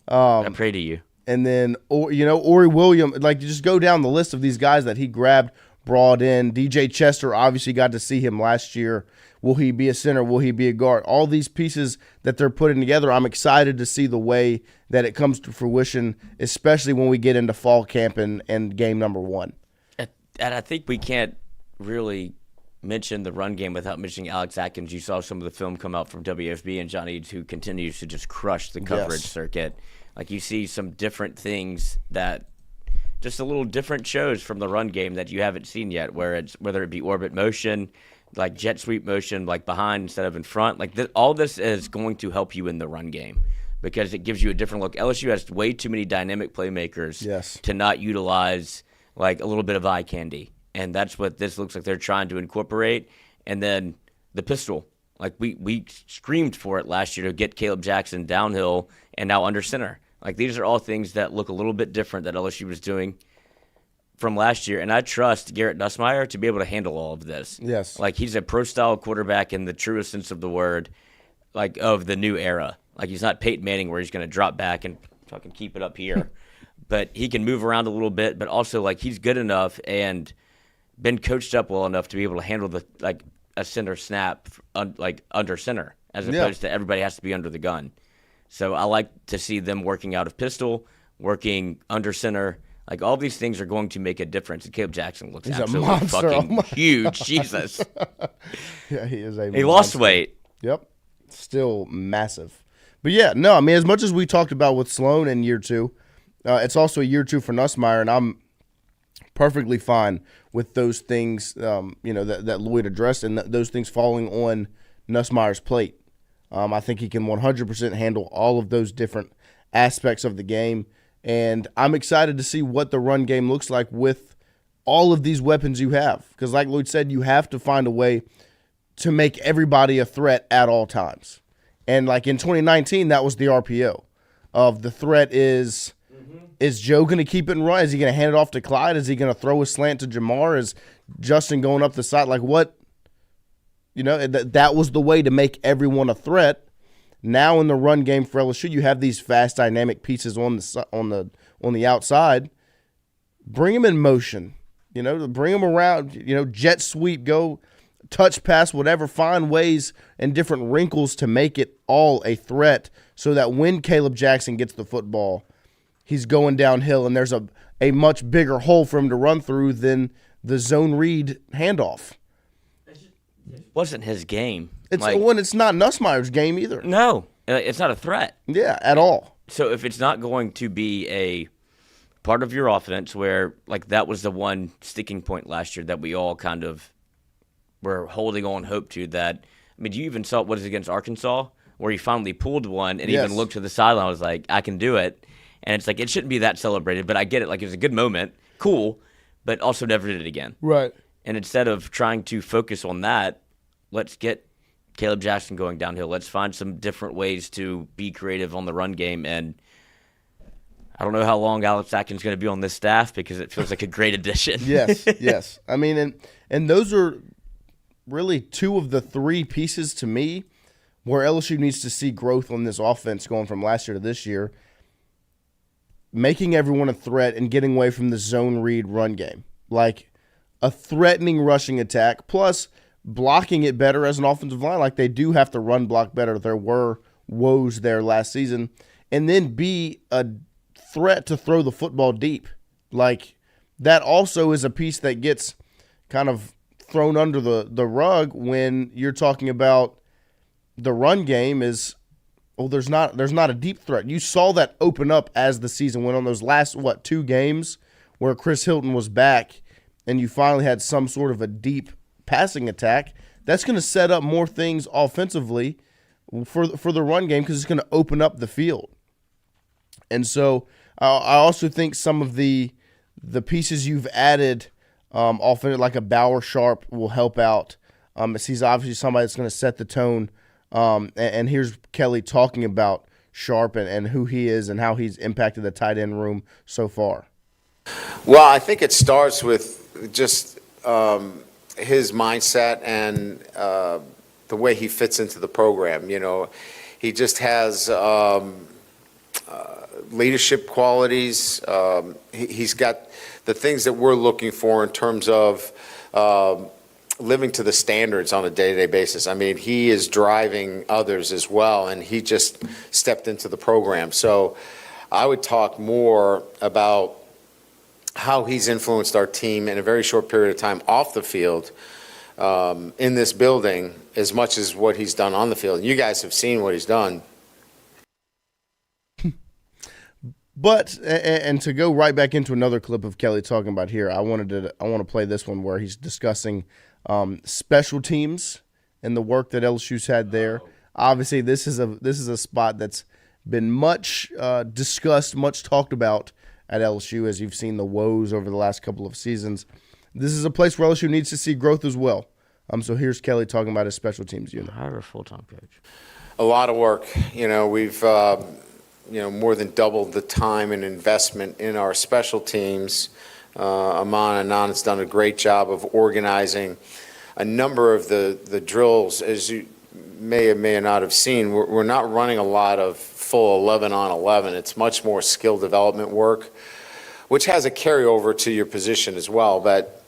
I pray to you. And then, Ori Williams, you just go down the list of these guys that he grabbed, brought in. DJ Chester, obviously got to see him last year. Will he be a center? Will he be a guard? All these pieces that they're putting together, I'm excited to see the way that it comes to fruition, especially when we get into fall camp and game number 1. And I think we can't really mention the run game without mentioning Alex Atkins. You saw some of the film come out from WFB and Johnny, who continues to just crush the coverage circuit. Like, you see some different things that just a little different shows from the run game that you haven't seen yet, whether it be orbit motion, like jet sweep motion, like behind instead of in front. Like all this is going to help you in the run game. because it gives you a different look. LSU has way too many dynamic playmakers Yes. to not utilize like a little bit of eye candy, and that's what this looks like they're trying to incorporate. And then the pistol, like we screamed for it last year to get Caleb Jackson downhill and now under center. Like these are all things that look a little bit different that LSU was doing from last year, and I trust Garrett Nussmeier to be able to handle all of this. Yes. Like he's a pro-style quarterback in the truest sense of the word, like of the new era. Like he's not Peyton Manning where he's going to drop back and fucking keep it up here. But he can move around a little bit, but also like he's good enough and been coached up well enough to be able to handle the like a center snap like under center as opposed to everybody has to be under the gun. So I like to see them working out of pistol, working under center. Like all these things are going to make a difference. And Caleb Jackson looks He's absolutely a monster. fucking huge. Jesus. Yeah, he is a He lost weight. Yep. Still massive. But yeah, no, I mean, as much as we talked about with Sloan in year 2, it's also a year 2 for Nussmeier, and I'm perfectly fine with those things, that Lloyd addressed, and those things falling on Nussmeier's plate. I think he can 100% handle all of those different aspects of the game, and I'm excited to see what the run game looks like with all of these weapons you have. Because like Lloyd said, you have to find a way to make everybody a threat at all times. And like in 2019, that was the RPO of the threat is Joe going to keep it and run? Is he going to hand it off to Clyde? Is he going to throw a slant to Jamar? Is Justin going up the side? Like what? That was the way to make everyone a threat. Now in the run game for LSU, you have these fast, dynamic pieces on the outside. Bring them in motion. Bring them around. Jet sweep, go touch pass, whatever. Find ways and different wrinkles to make it all a threat, so that when Caleb Jackson gets the football, he's going downhill and there's a much bigger hole for him to run through than the zone read handoff. It wasn't his game. It's not Nussmeier's game either. No, it's not a threat. Yeah, at all. So if it's not going to be a part of your offense where, like, that was the one sticking point last year that we all kind of were holding on hope to that. I mean, you even saw what was against Arkansas where he finally pulled one and even looked to the sideline. I was like, I can do it. And it's like, it shouldn't be that celebrated, but I get it. Like, it was a good moment. Cool. But also never did it again. Right. And instead of trying to focus on that, let's get Caleb Jackson going downhill. Let's find some different ways to be creative on the run game. And I don't know how long Alex Atkins is going to be on this staff because it feels like a great addition. Yes. I mean, and those are really 2 of the 3 pieces to me where LSU needs to see growth on this offense going from last year to this year. Making everyone a threat and getting away from the zone read run game. Like a threatening rushing attack, plus blocking it better as an offensive line. Like they do have to run block better. There were woes there last season. And then be a threat to throw the football deep. Like that also is a piece that gets kind of thrown under the rug when you're talking about the run game is, there's not a deep threat. You saw that open up as the season went on. Those last, 2 games where Chris Hilton was back and you finally had some sort of a deep passing attack. That's going to set up more things offensively for the run game because it's going to open up the field. And so I also think some of the pieces you've added offensive, like a Bauer Sharp, will help out. As he's obviously somebody that's going to set the tone. And here's Kelly talking about Sharp and who he is and how he's impacted the tight end room so far. Well, I think it starts with just his mindset and the way he fits into the program. He just has leadership qualities. He's got the things that we're looking for in terms of living to the standards on a day-to-day basis. I mean, he is driving others as well, and he just stepped into the program. So I would talk more about how he's influenced our team in a very short period of time off the field in this building as much as what he's done on the field. You guys have seen what he's done. But and to go right back into another clip of Kelly talking about here, I want to play this one where he's discussing special teams and the work that LSU's had there. Obviously, this is a spot that's been much discussed, much talked about at LSU as you've seen the woes over the last couple of seasons. This is a place where LSU needs to see growth as well. So here's Kelly talking about his special teams unit. Hire a full-time coach. A lot of work. We've more than doubled the time and investment in our special teams. Amon Anand's done a great job of organizing a number of the drills. As you may or may not have seen, we're not running a lot of full 11 on 11. It's much more skill development work, which has a carryover to your position as well. But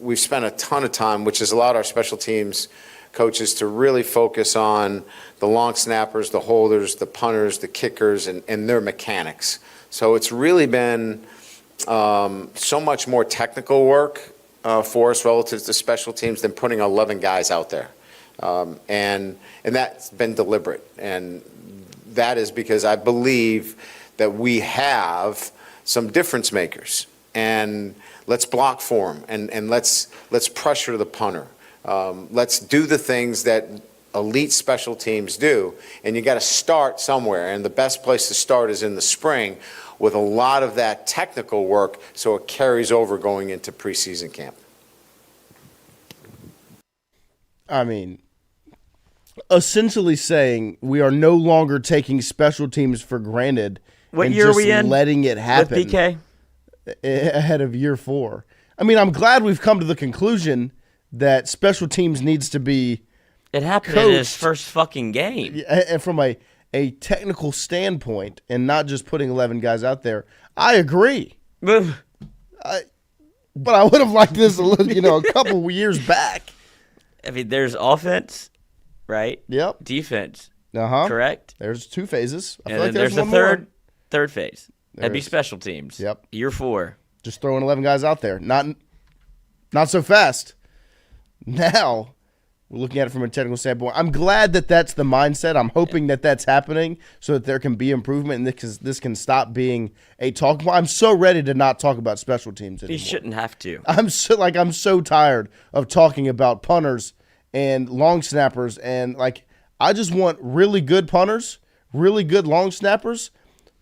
we've spent a ton of time, which has allowed our special teams coaches to really focus on the long snappers, the holders, the punters, the kickers, and their mechanics. So it's really been so much more technical work for us relative to special teams than putting 11 guys out there. And that's been deliberate. And that is because I believe that we have some difference makers. And let's block for them, and let's pressure the punter. Let's do the things that elite special teams do, and you got to start somewhere, and the best place to start is in the spring with a lot of that technical work so it carries over going into preseason camp. I mean, essentially saying we are no longer taking special teams for granted What year are we in? Letting it happen With PK? Ahead of year 4. I mean, I'm glad we've come to the conclusion that special teams needs to be It happened in his first fucking game. And from a technical standpoint and not just putting 11 guys out there. I agree. But I would have liked this a couple years back. I mean, there's offense, right? Yep. Defense. Correct. There's 2 phases. I And feel like then there's the one third phase. That'd be There's- special teams. Yep. Year 4. Just throwing 11 guys out there. Not so fast. Now, we're looking at it from a technical standpoint. I'm glad that that's the mindset. I'm hoping that that's happening so that there can be improvement and this can stop being a talk point. I'm so ready to not talk about special teams anymore. He shouldn't have to. I'm so tired of talking about punters and long snappers, and I just want really good punters, really good long snappers,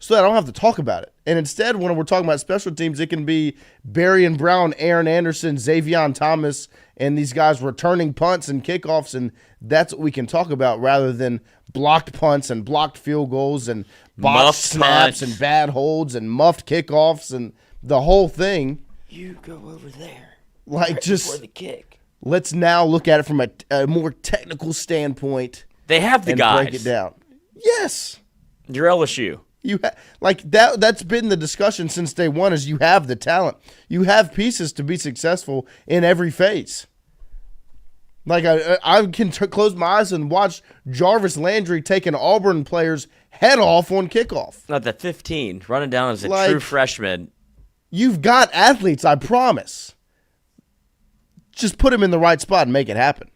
so that I don't have to talk about it. And instead, when we're talking about special teams, it can be Barry and Brown, Aaron Anderson, Xavion Thomas, and these guys returning punts and kickoffs, and that's what we can talk about rather than blocked punts and blocked field goals and botched snaps and bad holds and muffed kickoffs and the whole thing. You go over there. Before the kick. Let's now look at it from a more technical standpoint. They have the and guys. break it down. Yes. You're LSU. That's been the discussion since day one is you have the talent. You have pieces to be successful in every phase. I can close my eyes and watch Jarvis Landry take an Auburn player's head off on kickoff. Not the 15, running down as a true freshman. You've got athletes, I promise. Just put him in the right spot and make it happen.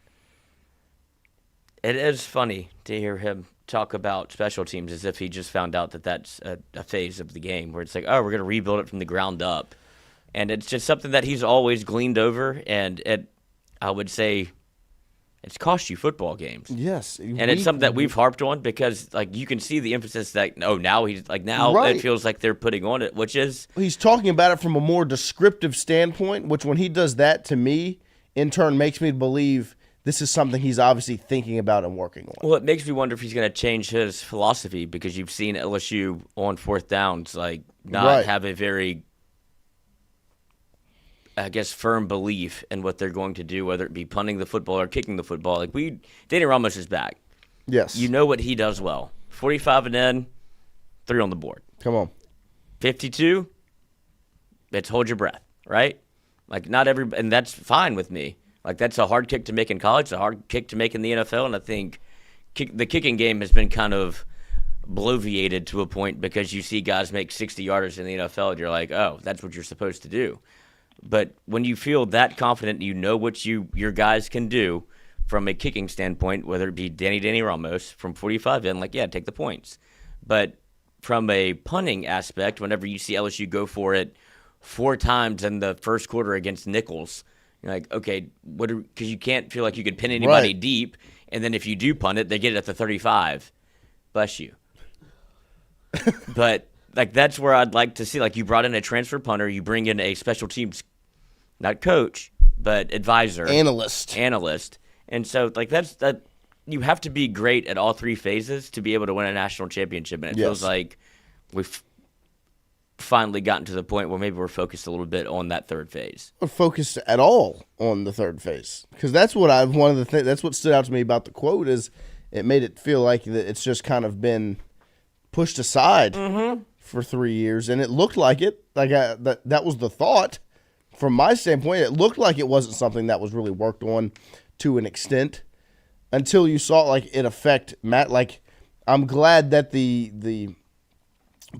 It is funny to hear him talk about special teams as if he just found out that that's a phase of the game where it's like, oh, we're going to rebuild it from the ground up. And it's just something that he's always gleaned over, and I would say it's cost you football games. Yes. And it's something that we've harped on because you can see the emphasis that, now he's Right. It feels like they're putting on it, which is. He's talking about it from a more descriptive standpoint, which when he does that to me, in turn makes me believe this is something he's obviously thinking about and working on. Well, it makes me wonder if he's going to change his philosophy because you've seen LSU on 4th downs not have a very, firm belief in what they're going to do, whether it be punting the football or kicking the football. Danny Ramos is back. Yes. You know what he does well. 45 and in, 3 on the board. Come on. 52, it's hold your breath, right? And that's fine with me. That's a hard kick to make in college, it's a hard kick to make in the NFL, and I think the kicking game has been kind of bloviated to a point because you see guys make 60-yarders in the NFL, and you're like, oh, that's what you're supposed to do. But when you feel that confident, you know what your guys can do from a kicking standpoint, whether it be Danny Ramos from 45 in, take the points. But from a punting aspect, whenever you see LSU go for it 4 times in the first quarter against Nichols, you're like, okay, because you can't feel like you could pin anybody deep, and then if you do punt it, they get it at the 35. Bless you. But like that's where I'd like to see. Like you brought in a transfer punter, you bring in a special teams, not coach, but advisor, Analyst. And so like that. You have to be great at all three phases to be able to win a national championship. And it feels like we've finally gotten to the point where maybe we're focused a little bit on that third phase. Or focused at all on the third phase, because that's what that's what stood out to me about the quote is it made it feel like that it's just kind of been pushed aside for 3 years, and it looked like it. Like that was the thought from my standpoint. It looked like it wasn't something that was really worked on to an extent until you saw like it affect Matt. Like I'm glad that the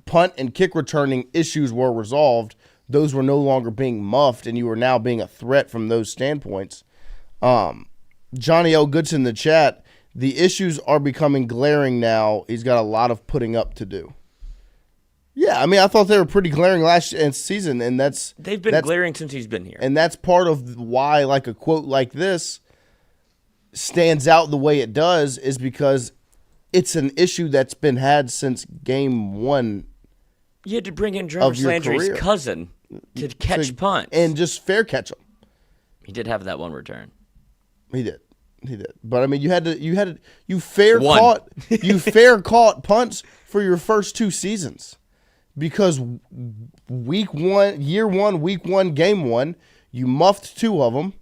punt and kick returning issues were resolved. Those were no longer being muffed, and you were now being a threat from those standpoints. Johnny L. Goodson in the chat, the issues are becoming glaring now. He's got a lot of putting up to do. Yeah, I mean, I thought they were pretty glaring last season, and they've been glaring since he's been here. And that's part of why, like, a quote like this stands out the way it does is because it's an issue that's been had since game one. You had to bring in Jarvis Landry's cousin to catch punts. And just fair catch them. He did have that one return. He did. But I mean, you fair caught punts for your first two seasons. Because week one, game one, you muffed two of them,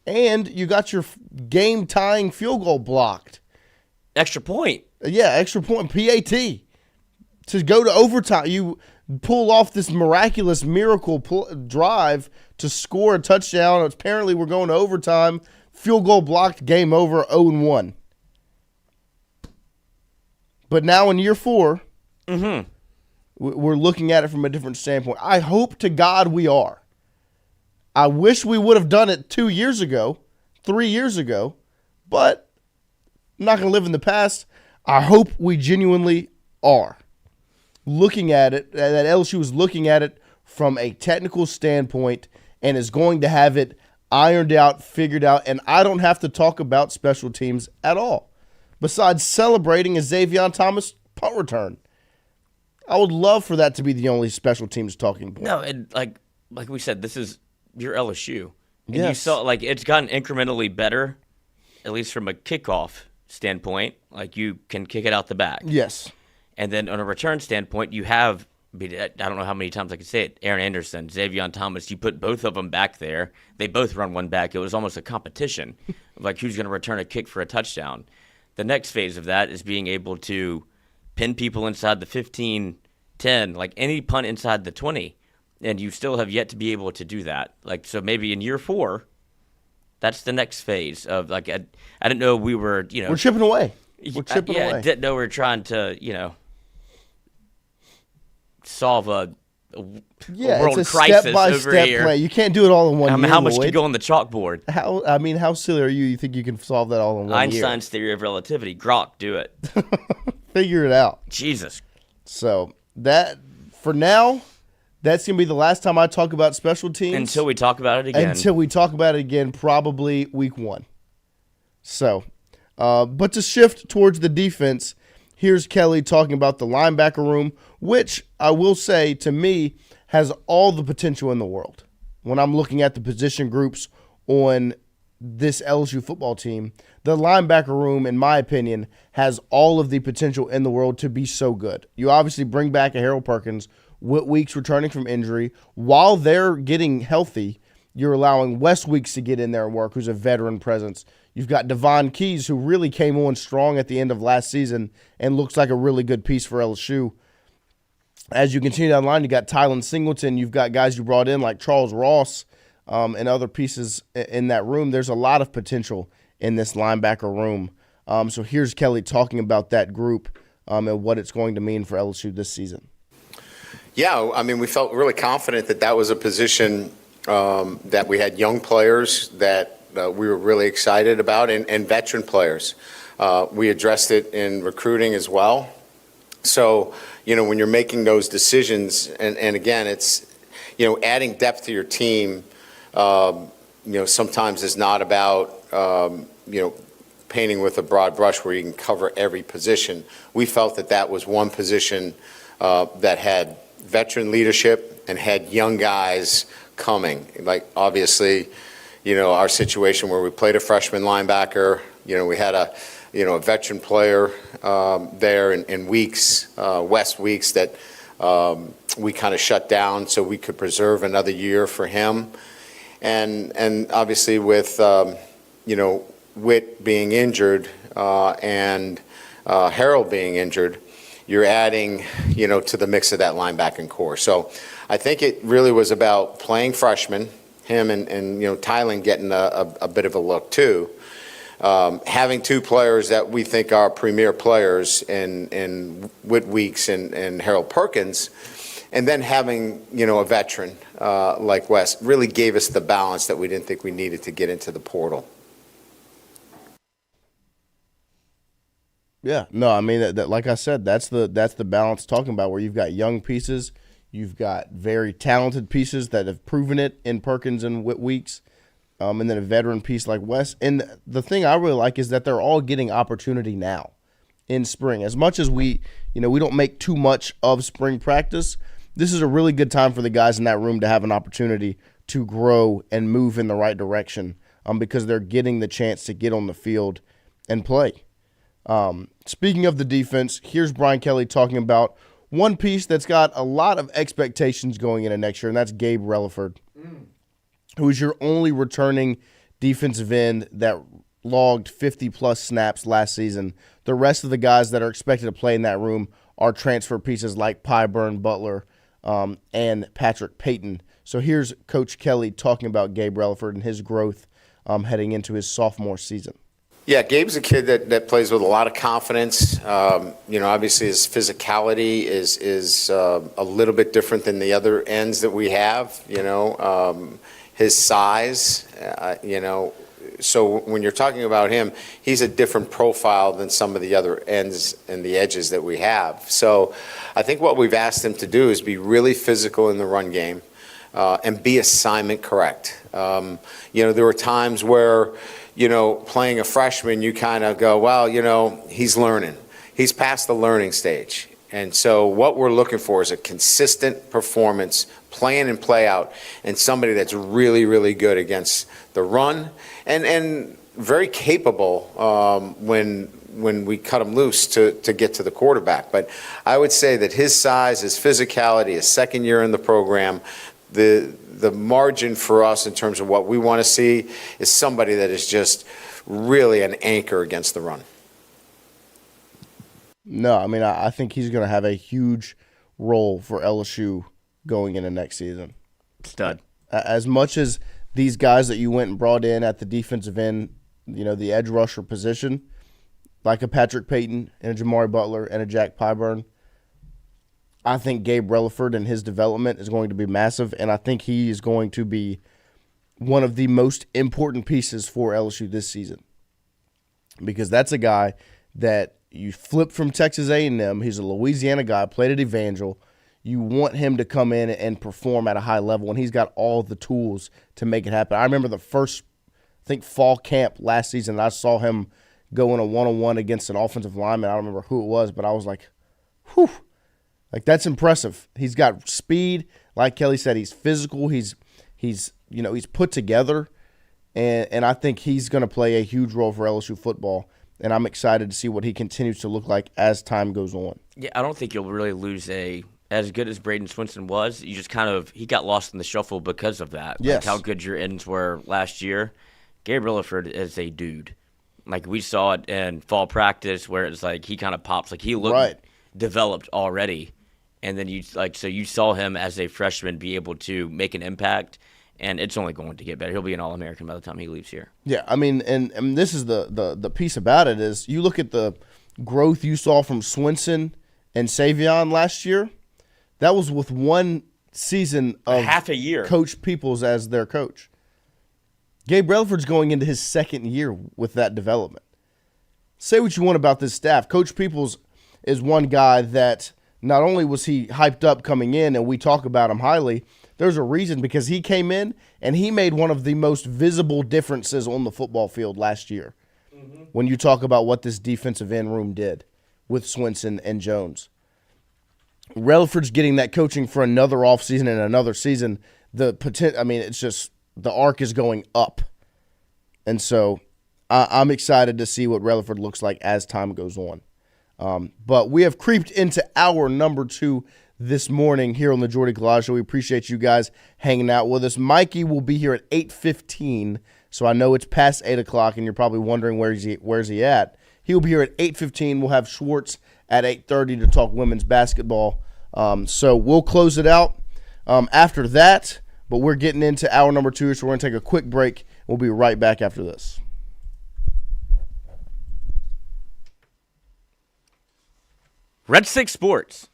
and you got your game-tying field goal blocked. Extra point. Yeah, extra point, PAT. To go to overtime, you pull off this miraculous miracle drive to score a touchdown. Apparently, we're going to overtime. Field goal blocked, game over, 0-1. But now in year 4, we're looking at it from a different standpoint. I hope to God we are. I wish we would have done it 2 years ago, 3 years ago, but I'm not going to live in the past. I hope we genuinely are. Looking at it, that LSU is looking at it from a technical standpoint and is going to have it ironed out, figured out, and I don't have to talk about special teams at all. Besides celebrating a Xavier Thomas punt return. I would love for that to be the only special teams talking point. No, and like we said, this is your LSU. And yes. You saw like it's gotten incrementally better, at least from a kickoff standpoint. Like you can kick it out the back. Yes. And then on a return standpoint, you have, I don't know how many times I can say it, Aaron Anderson, Xavier Thomas, you put both of them back there. They both run one back. It was almost a competition of like who's going to return a kick for a touchdown. The next phase of that is being able to pin people inside the 15, 10, like any punt inside the 20, and you still have yet to be able to do that. Like, so maybe in year 4, that's the next phase of like, I didn't know we were, We're chipping away. We're chipping away. I didn't know we were trying to, solve a world it's a crisis step-by-step over here. plan. You can't do it all in one year. How much Lloyd. could go on the chalkboard? How silly are you? You think you can solve that all in one year? Einstein's theory of relativity. Grok, do it. Figure it out. Jesus. So that for now, that's gonna be the last time I talk about special teams until we talk about it again. Probably week 1. So, but to shift towards the defense, here's Kelly talking about the linebacker room, which I will say to me has all the potential in the world. When I'm looking at the position groups on this LSU football team, the linebacker room, in my opinion, has all of the potential in the world to be so good. You obviously bring back a Harold Perkins, Whit Weeks returning from injury. While they're getting healthy, you're allowing Wes Weeks to get in there and work, who's a veteran presence. You've got Devon Keys, who really came on strong at the end of last season and looks like a really good piece for LSU. As you continue down the line, you got Tylen Singleton. You've got guys you brought in like Charles Ross and other pieces in that room. There's a lot of potential in this linebacker room. So here's Kelly talking about that group and what it's going to mean for LSU this season. Yeah, I mean, we felt really confident that was a position that we had young players that we were really excited about and veteran players. We addressed it in recruiting as well. So, when you're making those decisions, and again, it's, adding depth to your team, sometimes is not about, painting with a broad brush where you can cover every position. We felt that was one position that had veteran leadership and had young guys coming. Like, obviously, our situation where we played a freshman linebacker, we had a veteran player there in Weeks, West Weeks, that we kind of shut down so we could preserve another year for him. And obviously with, Witt being injured and Harold being injured, you're adding, to the mix of that linebacking core. So I think it really was about playing freshmen, him and Tylen getting a bit of a look too. Having two players that we think are premier players in Witt Weeks and Harold Perkins, and then having, a veteran like Wes really gave us the balance that we didn't think we needed to get into the portal. Yeah, no, I mean, that like I said, that's the balance talking about, where you've got young pieces, you've got very talented pieces that have proven it in Perkins and Witt Weeks, and then a veteran piece like Wes. And the thing I really like is that they're all getting opportunity now in spring. As much as we don't make too much of spring practice, this is a really good time for the guys in that room to have an opportunity to grow and move in the right direction, because they're getting the chance to get on the field and play. Speaking of the defense, here's Brian Kelly talking about one piece that's got a lot of expectations going into next year, and that's Gabe Relaford, who's your only returning defensive end that logged 50-plus snaps last season. The rest of the guys that are expected to play in that room are transfer pieces like Pyburn, Butler, and Patrick Payton. So here's Coach Kelly talking about Gabe Relaford and his growth heading into his sophomore season. Yeah, Gabe's a kid that plays with a lot of confidence. Obviously his physicality is a little bit different than the other ends that we have. His size, So when you're talking about him, he's a different profile than some of the other ends and the edges that we have. So I think what we've asked him to do is be really physical in the run game and be assignment correct. There were times where, playing a freshman, you kind of go, well, he's learning. He's past the learning stage. And so what we're looking for is a consistent performance, play in and play out, and somebody that's really, really good against the run and very capable when we cut him loose to get to the quarterback. But I would say that his size, his physicality, his second year in the program, the margin for us in terms of what we want to see is somebody that is just really an anchor against the run. No, I mean, I think he's going to have a huge role for LSU going into next season. Stud. As much as these guys that you went and brought in at the defensive end, the edge rusher position, like a Patrick Payton and a Jamari Butler and a Jack Pyburn, I think Gabe Relaford and his development is going to be massive, and I think he is going to be one of the most important pieces for LSU this season, because that's a guy that you flip from Texas A&M. He's a Louisiana guy, played at Evangel. You want him to come in and perform at a high level, and he's got all the tools to make it happen. I remember the first, fall camp last season, I saw him go in a one-on-one against an offensive lineman. I don't remember who it was, but I was like, whew. Like, that's impressive. He's got speed. Like Kelly said, he's physical. He's put together, and I think he's going to play a huge role for LSU football. And I'm excited to see what he continues to look like as time goes on. Yeah, I don't think you'll really lose as good as Braden Swinson was. You just he got lost in the shuffle because of that. Yes. Like how good your ends were last year. Gabe Relaford is a dude. Like, we saw it in fall practice where it's like he kind of pops. Like, he looked developed already. And then you saw him as a freshman be able to make an impact, and it's only going to get better. He'll be an All-American by the time he leaves here. Yeah, I mean, and this is the piece about it is you look at the growth you saw from Swinson and Savion last year. That was with one season of half a year. Coach Peoples as their coach. Gabe Relaford's going into his second year with that development. Say what you want about this staff. Coach Peoples is one guy that not only was he hyped up coming in, and we talk about him highly, there's a reason, because he came in and he made one of the most visible differences on the football field last year. when you talk about what this defensive end room did with Swinson and Jones. Relaford's getting that coaching for another offseason and another season. It's just the arc is going up. And so I'm excited to see what Relaford looks like as time goes on. But we have creeped into hour number 2 this morning here on the Jordy Culotta Show. We appreciate you guys hanging out with us. Mikey will be here at 8:15, so I know it's past 8 o'clock, and you're probably wondering where's he at. He'll be here at 8:15. We'll have Schwartz at 8:30 to talk women's basketball. So we'll close it out after that, but we're getting into hour number 2, so we're going to take a quick break. We'll be right back after this. Red Stick Sports.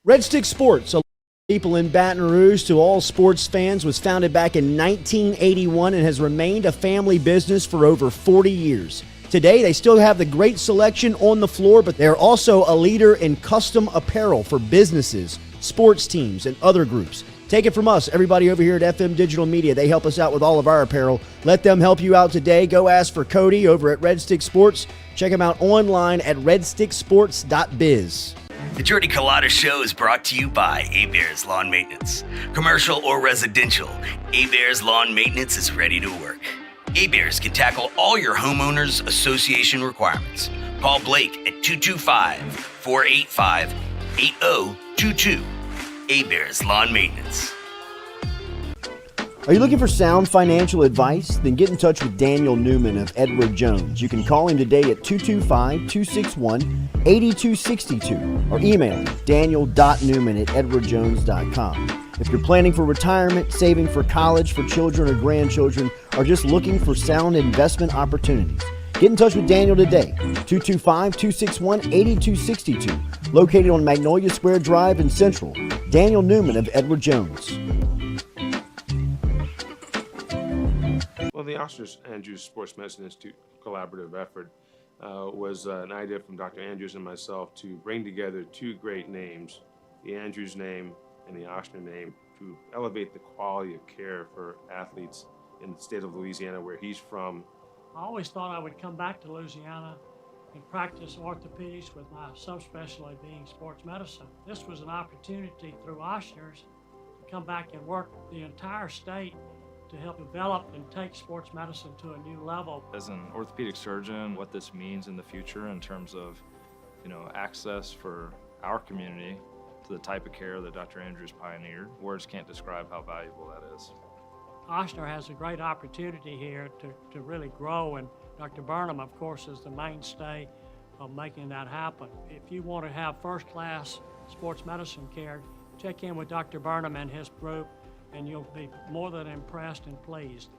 Red Stick Sports, a people in Baton Rouge to all sports fans, was founded back in 1981 and has remained a family business for over 40 years. Today, they still have the great selection on the floor, but they're also a leader in custom apparel for businesses, sports teams, and other groups. Take it from us, everybody over here at FM Digital Media. They help us out with all of our apparel. Let them help you out today. Go ask for Cody over at Red Stick Sports. Check him out online at redsticksports.biz. The Jordy Culotta Show is brought to you by A-Bears Lawn Maintenance. Commercial or residential, A-Bears Lawn Maintenance is ready to work. A-Bears can tackle all your homeowners association requirements. Call Blake at 225-485-8022. A-Bears Lawn Maintenance. Are you looking for sound financial advice? Then get in touch with Daniel Newman of Edward Jones. You can call him today at 225-261-8262 or email him daniel.newman@edwardjones.com. If you're planning for retirement, saving for college, for children or grandchildren, or just looking for sound investment opportunities, get in touch with Daniel today, 225-261-8262, located on Magnolia Square Drive in Central. Daniel Newman of Edward Jones. Well, the Oscar Andrews Sports Medicine Institute collaborative effort was an idea from Dr. Andrews and myself to bring together 2 great names, the Andrews name and the Ochsner name, to elevate the quality of care for athletes in the state of Louisiana, where he's from. I always thought I would come back to Louisiana and practice orthopedics with my subspecialty being sports medicine. This was an opportunity through Ochsner's to come back and work the entire state to help develop and take sports medicine to a new level. As an orthopedic surgeon, what this means in the future in terms of, access for our community to the type of care that Dr. Andrews pioneered, words can't describe how valuable that is. Ochsner has a great opportunity here to really grow, and Dr. Burnham, of course, is the mainstay of making that happen. If you want to have first-class sports medicine care, check in with Dr. Burnham and his group, and you'll be more than impressed and pleased.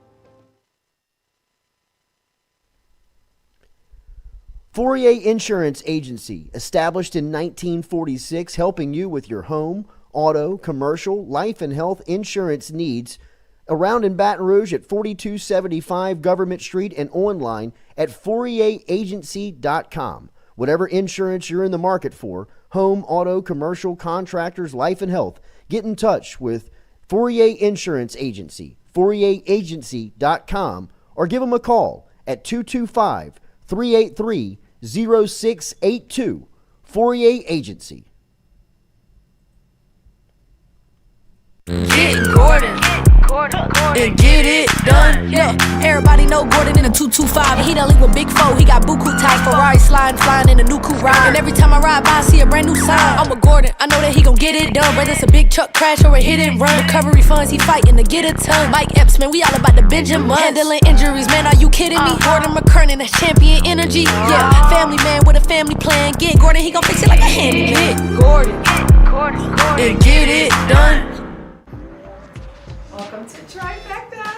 48 Insurance Agency, established in 1946, helping you with your home, auto, commercial, life and health insurance needs. Around in Baton Rouge at 4275 Government Street and online at 48agency.com. Whatever insurance you're in the market for, home, auto, commercial, contractors, life and health, get in touch with 48 Insurance Agency, 48agency.com, or give them a call at 225-383-0682. 48 Agency. Get Gordon and get it done. Yeah, everybody know Gordon in a 225. And he done leave with Big 4. He got buku ties, Ferrari sliding, flying in a new coupe ride. And every time I ride by, I see a brand new sign. I'm a Gordon, I know that he gon' get it done. Whether it's a big truck crash or a hit and run, recovery funds, he fighting to get a ton. Mike Epps, man, we all about the Benjamin. Handling injuries, man, are you kidding me? Gordon McKernan, that's champion energy. Yeah, family man with a family plan. Get Gordon, he gon' fix it like a handyman. Get Gordon and get it done. Welcome to Trifecta.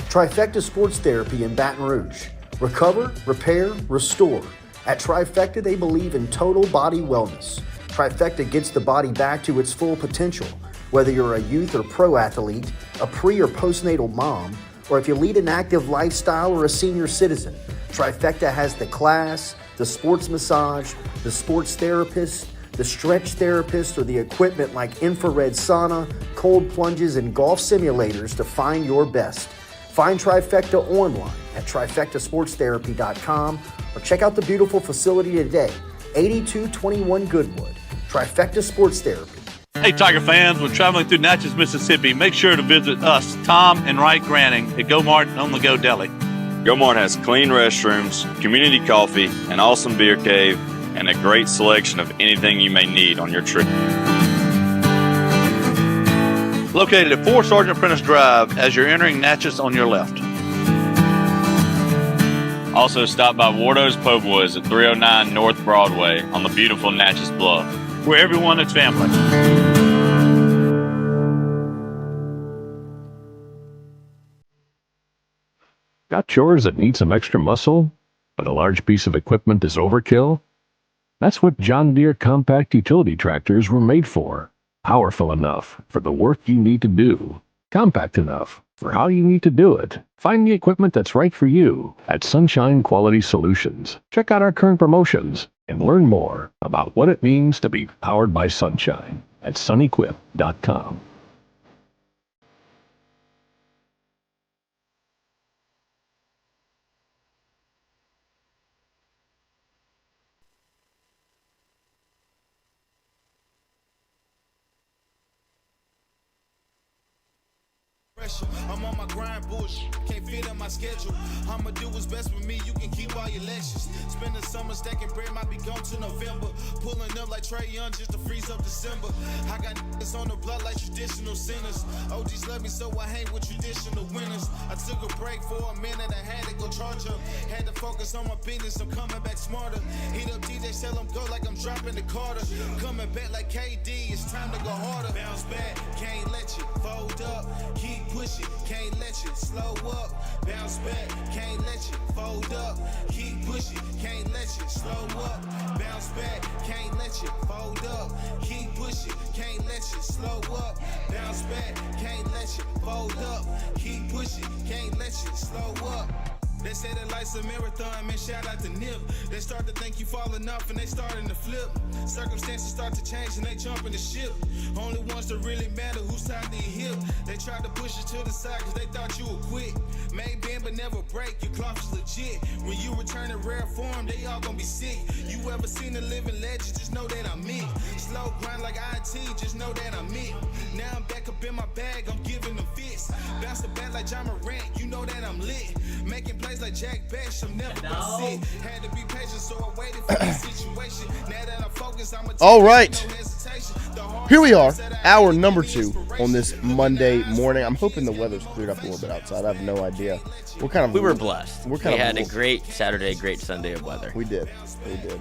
Trifecta Sports Therapy in Baton Rouge. Recover, repair, restore. At Trifecta, they believe in total body wellness. Trifecta gets the body back to its full potential. Whether you're a youth or pro athlete, a pre or postnatal mom, or if you lead an active lifestyle or a senior citizen, Trifecta has the class, the sports massage, the sports therapist, the stretch therapist, or the equipment like infrared sauna, cold plunges, and golf simulators to find your best. Find Trifecta online at trifectasportstherapy.com or check out the beautiful facility today, 8221 Goodwood. Trifecta Sports Therapy. Hey, Tiger fans, when traveling through Natchez, Mississippi, make sure to visit us, Tom and Wright Granning, at Go Mart on the Go Deli. Go Mart has clean restrooms, community coffee, an awesome beer cave, and a great selection of anything you may need on your trip. Located at 4 Sergeant Prentice Drive as you're entering Natchez on your left. Also, stop by Wardo's Po' Boys at 309 North Broadway on the beautiful Natchez Bluff, where everyone is family. Got chores that need some extra muscle, but a large piece of equipment is overkill? That's what John Deere compact utility tractors were made for. Powerful enough for the work you need to do. Compact enough for how you need to do it. Find the equipment that's right for you at Sunshine Quality Solutions. Check out our current promotions and learn more about what it means to be powered by sunshine at sunequip.com. I'm on my grind, bullshit. Can't fit in my schedule. I'ma do what's best for me. You can keep all your lectures. Spend the summer stacking bread, might be gone to November. Pulling up like Trey Young just to freeze up December. I got niggas on the blood like traditional sinners. OGs love me, so I hang with traditional winners. I took a break for a minute, I had to go charge up. Had to focus on my business, I'm coming back smarter. Hit up DJ, tell him go like I'm dropping the Carter. Coming back like KD, it's time to go harder. Bounce back, can't let you fold up. Keep pushing, can't let you slow up. Bounce back, can't let you fold up. Keep pushing, can't let you slow up. Bounce back, can't let you fold up. Keep pushing, can't let you slow up. Bounce back, can't let you fold up. Keep pushing, can't let you slow up. They say that life's a marathon, man, shout out to Nip. They start to think you falling off and they starting to flip. Circumstances start to change and they jumping the ship. Only ones that really matter who's tied to your hip. They tried to push you to the side cause they thought you would quit. May bend but never break, your cloth is legit. When you return in rare form, they all gonna be sick. You ever seen a living legend, just know that I'm it. Slow grind like IT, just know that I'm it. Now I'm back up in my bag, I'm giving them fits. Bounce the bat like John Morant, you know that I'm lit. Making plays like Jack Bash, I'm never gonna sit. Had to be patient, so I waited for this situation. Now that I'm focused, I'm all right. Here we are, hour number 2 on this Monday morning. I'm hoping the weather's cleared up a little bit outside. I have no idea. We were blessed. We had a great Saturday, great Sunday of weather. We did.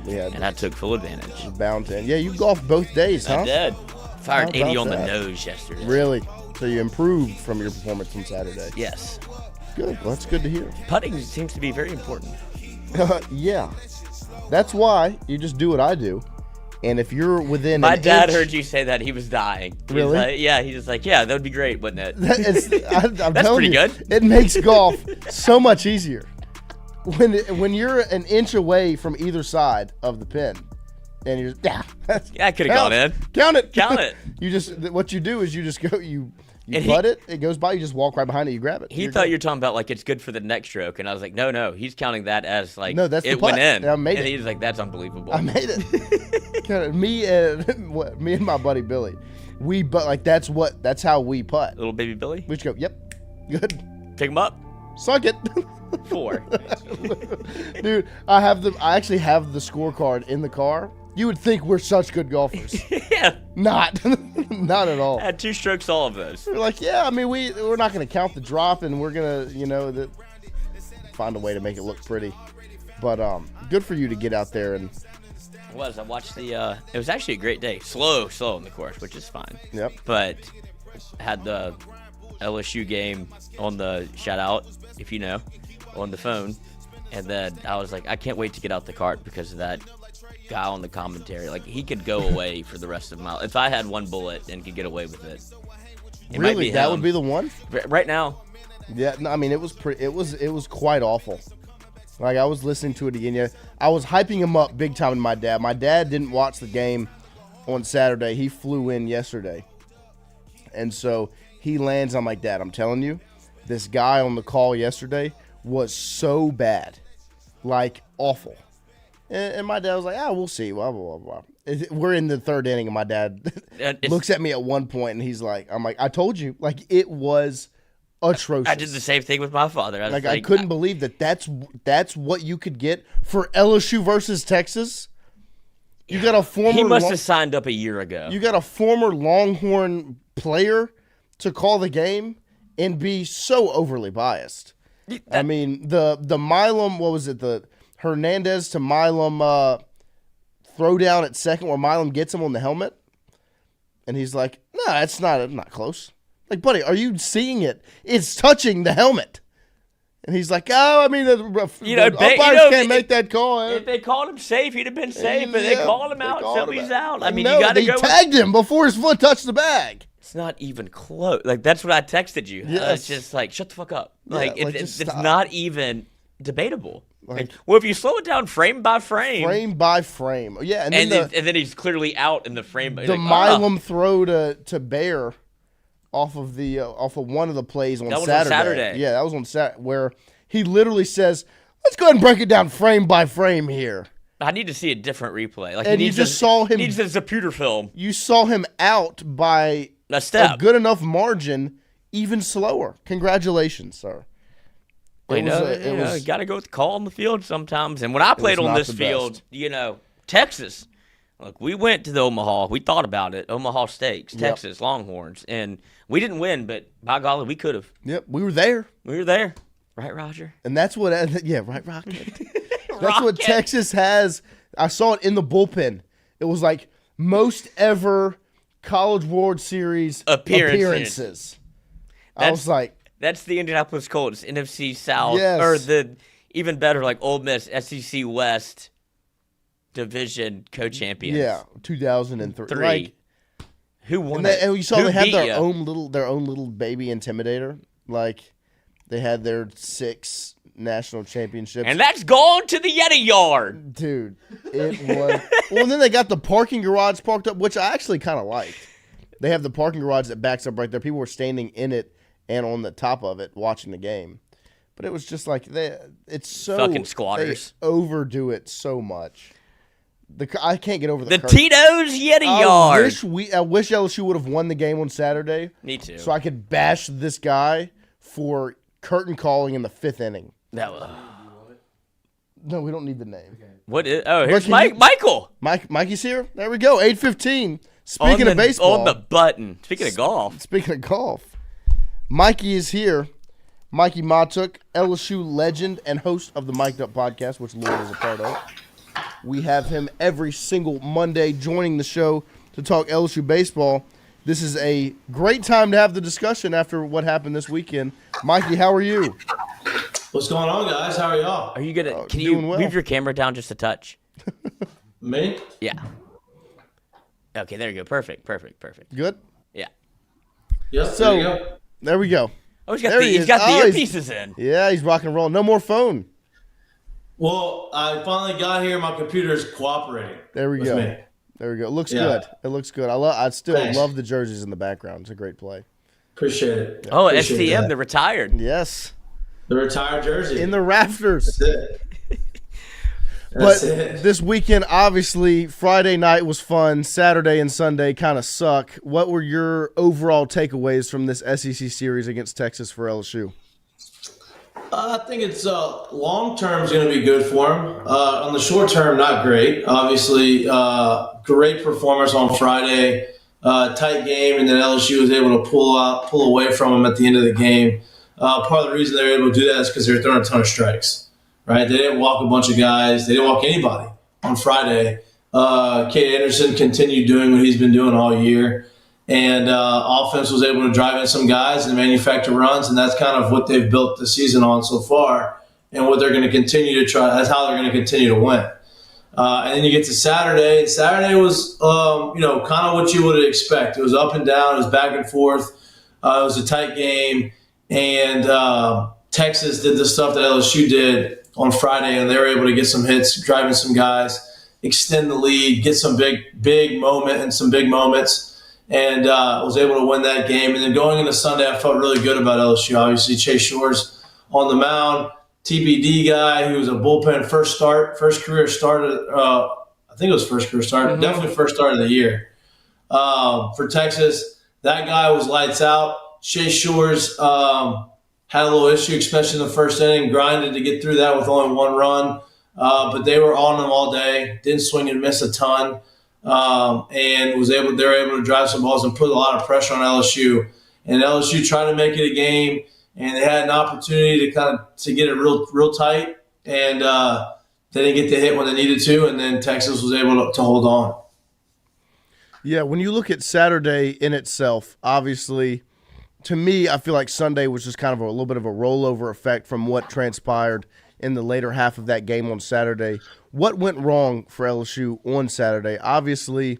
We had, and I took full advantage. Bound in. Yeah, you golfed both days, huh? I did. Fired 80 on the nose yesterday. Really? So you improved from your performance on Saturday? Yes. Good. Well, that's good to hear. Putting seems to be very important. Yeah. That's why you just do what I do. And if you're within My an dad inch, heard you say that. He was dying. Really? He's just like, yeah, that would be great, wouldn't it? I'm That's telling pretty you, good. It makes golf so much easier. When you're an inch away from either side of the pin, and you're just, yeah, I could have gone in. Count it. Count it. You just, what you do is you just go, you And putt it, it goes by, you just walk right behind it, you grab it. He You're thought good. you were talking about like it's good for the next stroke, and I was like, no, he's counting that as like No, that's the it went putt. in. I made and it. he's like, that's unbelievable. I made it. me and my buddy Billy, that's how we putt. Little baby Billy? We just go, yep, good. Pick him up. Suck it. 4. Dude, I actually have the scorecard in the car. You would think we're such good golfers. Yeah. Not at all. I had 2 strokes, all of those. We're like, yeah, I mean, we're not going to count the drop, and we're going to, find a way to make it look pretty. But good for you to get out there and. It was. I watched it was actually a great day. Slow on the course, which is fine. Yep. But had the LSU game on the shout out, if you know, on the phone. And then I was like, I can't wait to get out the cart because of that guy on the commentary. Like, he could go away for the rest of my life. If I had one bullet and could get away with it. It might be that him. would be the one? Right now. Yeah, no, I mean, it was quite awful. Like, I was listening to it again. Yeah, I was hyping him up big time to my dad. My dad didn't watch the game on Saturday. He flew in yesterday. And so he lands. I'm like, Dad, I'm telling you, this guy on the call yesterday was so bad, like awful. And my dad was like, we'll see, blah, blah, blah, blah. We're in the third inning, and my dad looks at me at one point, and he's like, I'm like, I told you. Like, it was atrocious. I did the same thing with my father. I couldn't believe that's what you could get for LSU versus Texas. You got a former. He must have signed up a year ago. You got a former Longhorn player to call the game and be so overly biased. I mean, the Milam, what was it? The Hernandez to Milam throw down at second where Milam gets him on the helmet, and he's like, "No, it's not close." Like, buddy, are you seeing it? It's touching the helmet. And he's like, "Oh, I mean, the umpires can't make that call." If they called him safe, he'd have been safe. But they called him out, so he's out. I mean, no, you got to go. They tagged him before his foot touched the bag. It's not even close. Like, that's what I texted you. Yes. It's just like, shut the fuck up. Yeah, like, it's not even debatable. Like, well, if you slow it down frame by frame. Frame by frame. Yeah, and then he's clearly out in the frame. The Milam throw to Bear off of one of the plays on Saturday. Yeah, that was on Saturday, where he literally says, "Let's go ahead and break it down frame by frame here." I need to see a different replay. Like, and you just saw him. Needs a Zaputer film. You saw him out by a step, a good enough margin, even slower. Congratulations, sir. You got to go with the call on the field sometimes. And when I played on this field, Texas, look, we went to the Omaha. We thought about it. Omaha Steaks, Texas, Longhorns. And we didn't win, but by golly, we could have. Yep, we were there. Right, Roger? And that's what, right, Rocket. That's what Texas has. I saw it in the bullpen. It was like most ever College World Series appearances. I was like, that's the Indianapolis Colts, NFC South, yes. Or the even better, like Ole Miss, SEC West division co-champions. Yeah, 2003. Like, who won? And you saw they had their own little baby intimidator. Like, they had their 6 national championships, and that's gone to the Yeti yard, dude. It was. Well, and then they got the parking garage parked up, which I actually kind of liked. They have the parking garage that backs up right there. People were standing in it and on the top of it watching the game. But it was just like it's so fucking squatters. They overdo it so much. I can't get over the Tito's Yeti yard. I wish LSU would have won the game on Saturday. Me too. So I could bash this guy for curtain calling in the 5th inning. That was. No, we don't need the name. Okay. What is? Oh, here's Michael. Mikey's here. There we go. 8:15. Speaking of baseball, on the button. Speaking of golf. Mikey is here. Mikie Mahtook, LSU legend and host of the Mic'd Up podcast, which Lloyd is a part of. We have him every single Monday joining the show to talk LSU baseball. This is a great time to have the discussion after what happened this weekend. Mikey, how are you? What's going on, guys? How are y'all? Are you gonna? Can you move your camera down just a touch? Me? Yeah. Okay, there you go. Perfect. Good? Yeah. Yep, so, there we go. Oh, he's got the earpieces in. Yeah, he's rock and roll. No more phone. Well, I finally got here. My computer's cooperating. There we go. There we go. It looks good. It looks good. I still love the jerseys in the background. It's a great play. Appreciate it. Oh, STM, the retired. Yes. The retired jersey. In the rafters. That's it. But this weekend, obviously, Friday night was fun. Saturday and Sunday kind of suck. What were your overall takeaways from this SEC series against Texas for LSU? I think it's long term is going to be good for them. On the short term, not great. Obviously, great performance on Friday, tight game, and then LSU was able to pull away from them at the end of the game. Part of the reason they were able to do that is because they were throwing a ton of strikes. Right, they didn't walk a bunch of guys. They didn't walk anybody on Friday. Cade Anderson continued doing what he's been doing all year, and offense was able to drive in some guys and manufacture runs, and that's kind of what they've built the season on so far, and what they're going to continue to try. That's how they're going to continue to win. And then you get to Saturday, and Saturday was, kind of what you would expect. It was up and down. It was back and forth. It was a tight game, and Texas did the stuff that LSU did on Friday, and they were able to get some hits, driving some guys, extend the lead, get some big moment and some big moments. and was able to win that game. And then going into Sunday, I felt really good about LSU. Obviously, Chase Shores on the mound, TBD guy who was a bullpen first career start. I think it was first career start, definitely first start of the year for Texas. That guy was lights out. Chase Shores had a little issue, especially in the first inning, grinded to get through that with only 1 run. But they were on him all day, didn't swing and miss a ton, and they were able to drive some balls and put a lot of pressure on LSU. And LSU tried to make it a game, and they had an opportunity to get it real tight, and they didn't get the hit when they needed to, and then Texas was able to hold on. Yeah, when you look at Saturday in itself, obviously, to me, I feel like Sunday was just kind of a little bit of a rollover effect from what transpired in the later half of that game on Saturday. What went wrong for LSU on Saturday? Obviously,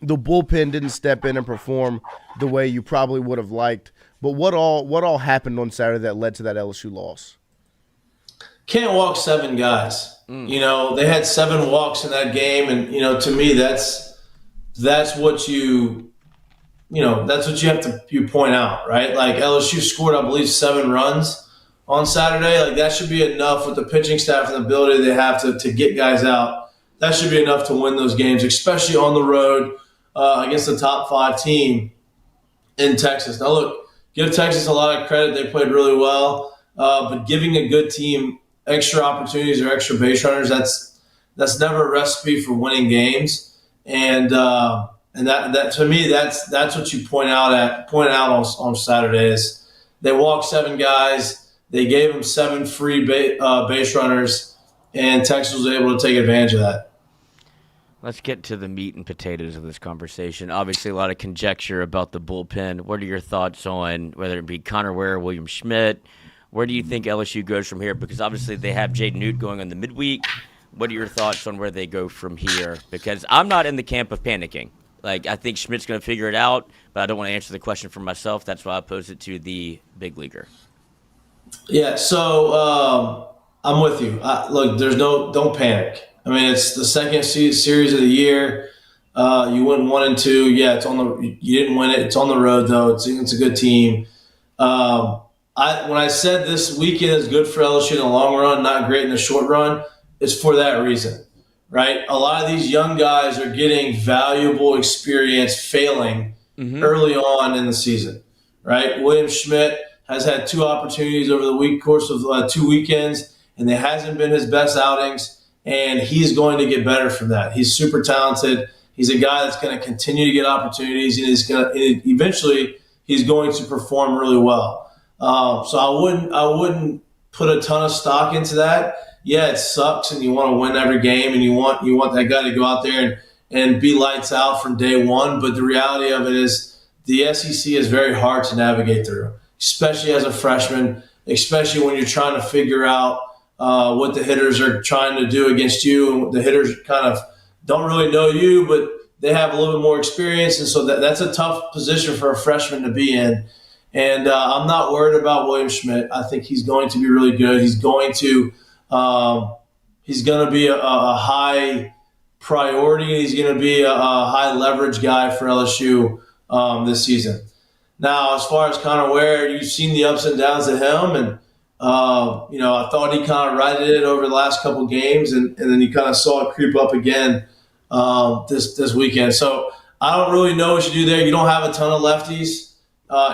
the bullpen didn't step in and perform the way you probably would have liked. But what all happened on Saturday that led to that LSU loss? Can't walk 7 guys. They had 7 walks in that game, and to me, that's what that's what you have to point out, right? Like LSU scored, I believe, 7 runs on Saturday. Like that should be enough with the pitching staff and the ability they have to get guys out. That should be enough to win those games, especially on the road against the top 5 team in Texas. Now, look, give Texas a lot of credit. They played really well, but giving a good team extra opportunities or extra base runners, that's never a recipe for winning games. And that to me, that's what you point out on Saturdays. They walked 7 guys. They gave them 7 free base runners, and Texas was able to take advantage of that. Let's get to the meat and potatoes of this conversation. Obviously, a lot of conjecture about the bullpen. What are your thoughts on whether it be Connor Ware, William Schmidt? Where do you think LSU goes from here? Because obviously they have Jaden Newt going on the midweek. What are your thoughts on where they go from here? Because I'm not in the camp of panicking. Like, I think Schmidt's going to figure it out, but I don't want to answer the question for myself. That's why I posed it to the big leaguer. Yeah, so I'm with you. Look, don't panic. I mean, it's the second series of the year. You went 1 and 2. Yeah, you didn't win it. It's on the road though. It's a good team. When I said this weekend is good for LSU in the long run, not great in the short run, it's for that reason, right? A lot of these young guys are getting valuable experience failing early on in the season, right? William Schmidt has had 2 opportunities over the course of 2 weekends, and it hasn't been his best outings. And he's going to get better from that. He's super talented. He's a guy that's going to continue to get opportunities, and eventually he's going to perform really well. So I wouldn't put a ton of stock into that. Yeah, it sucks, and you want to win every game, and you want that guy to go out there and be lights out from day one. But the reality of it is the SEC is very hard to navigate through, especially as a freshman, especially when you're trying to figure out what the hitters are trying to do against you, and the hitters kind of don't really know you, but they have a little bit more experience, and so that's a tough position for a freshman to be in. And I'm not worried about William Schmidt. I think he's going to be really good. He's going to be a high priority. He's going to be a high leverage guy for LSU this season. Now, as far as Connor Ware, you've seen the ups and downs of him, and I thought he kind of righted it over the last couple games, and then you kind of saw it creep up again this weekend. So I don't really know what you do there. You don't have a ton of lefties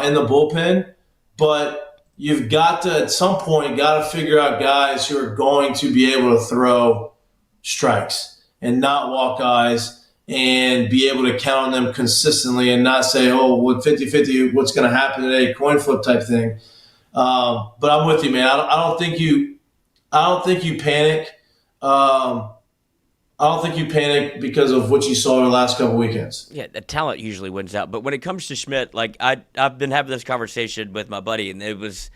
in the bullpen, but you've got to, at some point, figure out guys who are going to be able to throw strikes and not walk guys and be able to count on them consistently and not say, with 50-50, what's going to happen today, coin flip type thing. But I'm with you, man. I don't think you panic. I don't think you panic because of what you saw in the last couple weekends. Yeah, the talent usually wins out. But when it comes to Schmidt, like I've been having this conversation with my buddy, and it's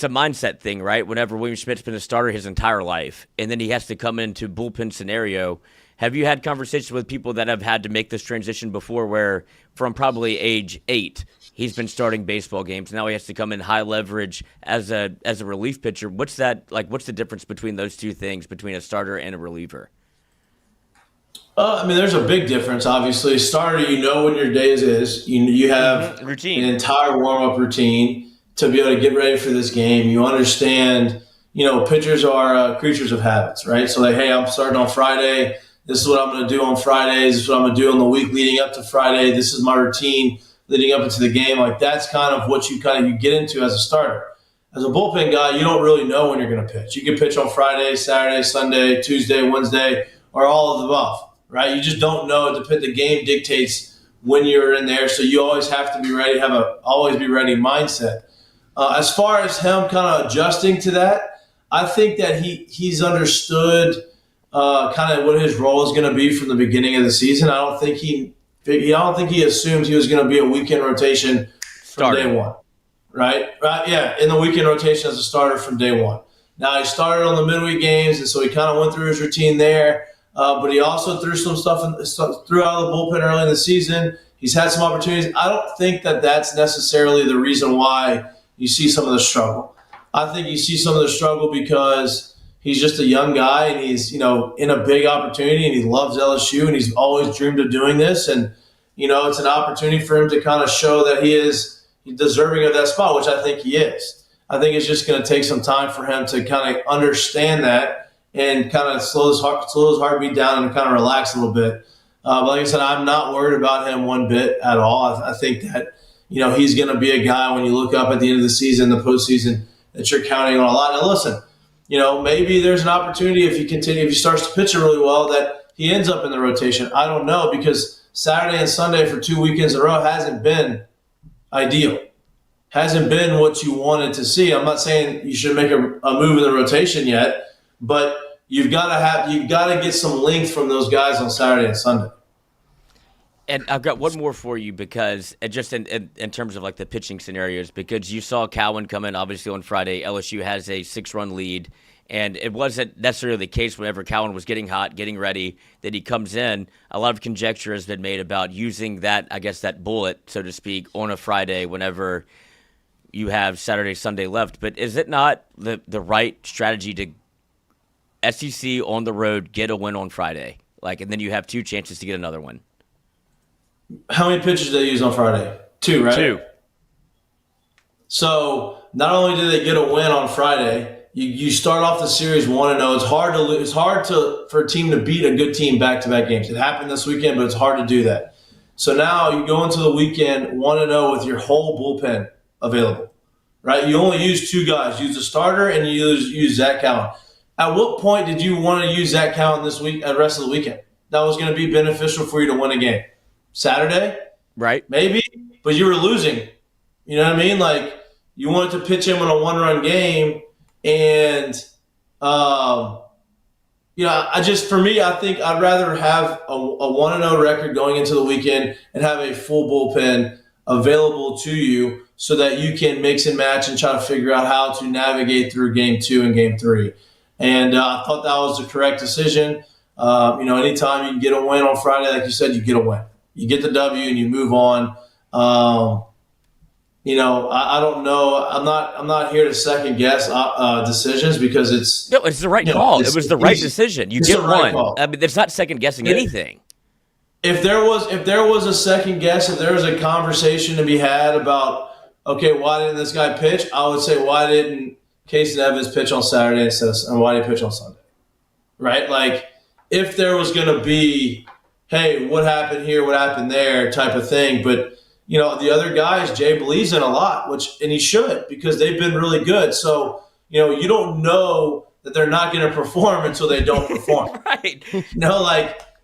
a mindset thing, right? Whenever William Schmidt's been a starter his entire life, and then he has to come into bullpen scenario. Have you had conversations with people that have had to make this transition before, where from probably age 8, he's been starting baseball games. Now he has to come in high leverage as a relief pitcher. What's the difference between those two things, between a starter and a reliever? I mean, there's a big difference. Obviously, starter, you know when your days is. You have routine, an entire warm-up routine to be able to get ready for this game. You understand, pitchers are creatures of habits, right? So, like, hey, I'm starting on Friday. This is what I'm going to do on Fridays. This is what I'm going to do on the week leading up to Friday. This is my routine leading up into the game. Like, that's kind of what you get into as a starter. As a bullpen guy, you don't really know when you're going to pitch. You can pitch on Friday, Saturday, Sunday, Tuesday, Wednesday, or all of the above, right? You just don't know. The game dictates when you're in there, so you always have to be ready, have a always be ready mindset. As far as him kind of adjusting to that, I think that he's understood kind of what his role is going to be from the beginning of the season. I don't think he assumed he was going to be a weekend rotation from day one. Right? Yeah, in the weekend rotation as a starter from day one. Now, he started on the midweek games, and so he kind of went through his routine there. But he also threw some stuff threw out of the bullpen early in the season. He's had some opportunities. I don't think that that's necessarily the reason why you see some of the struggle. I think you see some of the struggle because he's just a young guy, and he's in a big opportunity, and he loves LSU, and he's always dreamed of doing this. And it's an opportunity for him to kind of show that he's deserving of that spot, which I think he is. I think it's just going to take some time for him to kind of understand that and kind of slow his heartbeat down and kind of relax a little bit. But like I said, I'm not worried about him one bit at all. I think that he's going to be a guy when you look up at the end of the season, the postseason, that you're counting on a lot. Now listen, maybe there's an opportunity if he starts to pitch it really well that he ends up in the rotation. I don't know, because Saturday and Sunday for 2 weekends in a row hasn't been ideal. Hasn't been what you wanted to see. I'm not saying you should make a move in the rotation yet, but you've got to get some length from those guys on Saturday and Sunday. And I've got one more for you, because just in terms of like the pitching scenarios, because you saw Cowan come in obviously on Friday. LSU has a 6-run lead, and it wasn't necessarily the case whenever Cowan was getting hot, getting ready, that he comes in. A lot of conjecture has been made about using that, I guess, that bullet, so to speak, on a Friday whenever you have Saturday, Sunday left. But is it not the right strategy to SEC on the road, get a win on Friday, and then you have 2 chances to get another one? How many pitchers did they use on Friday? 2, right? 2. So not only did they get a win on Friday, you start off the series 1-0. It's hard to lose. It's hard for a team to beat a good team back-to-back games. It happened this weekend, but it's hard to do that. So now you go into the weekend 1-0 with your whole bullpen available, right? You only use 2 guys. Use the starter and you use Zach Cowan. At what point did you want to use Zach Cowan this week, the rest of the weekend? That was going to be beneficial for you to win a game. Saturday? Right. Maybe, but you were losing. You know what I mean? You wanted to pitch him in a 1-run game, and for me, I think I'd rather have a 1-0 record going into the weekend and have a full bullpen available to you so that you can mix and match and try to figure out how to navigate through Game 2 and Game 3. And I thought that was the correct decision. Anytime you can get a win on Friday, like you said, you get a win. You get the W and you move on. I don't know. I'm not here to second guess decisions, because it's the right call. It was the right decision. You get one. I mean, it's not second guessing anything. If there was a second guess, if there was a conversation to be had about, okay, why didn't this guy pitch? I would say, why didn't Casey Evans pitch on Saturday and why did he pitch on Sunday? Right? If there was going to be, hey, what happened here, what happened there type of thing. But, the other guys, Jay believes in a lot, and he should, because they've been really good. So, you don't know that they're not going to perform until they don't perform. Right.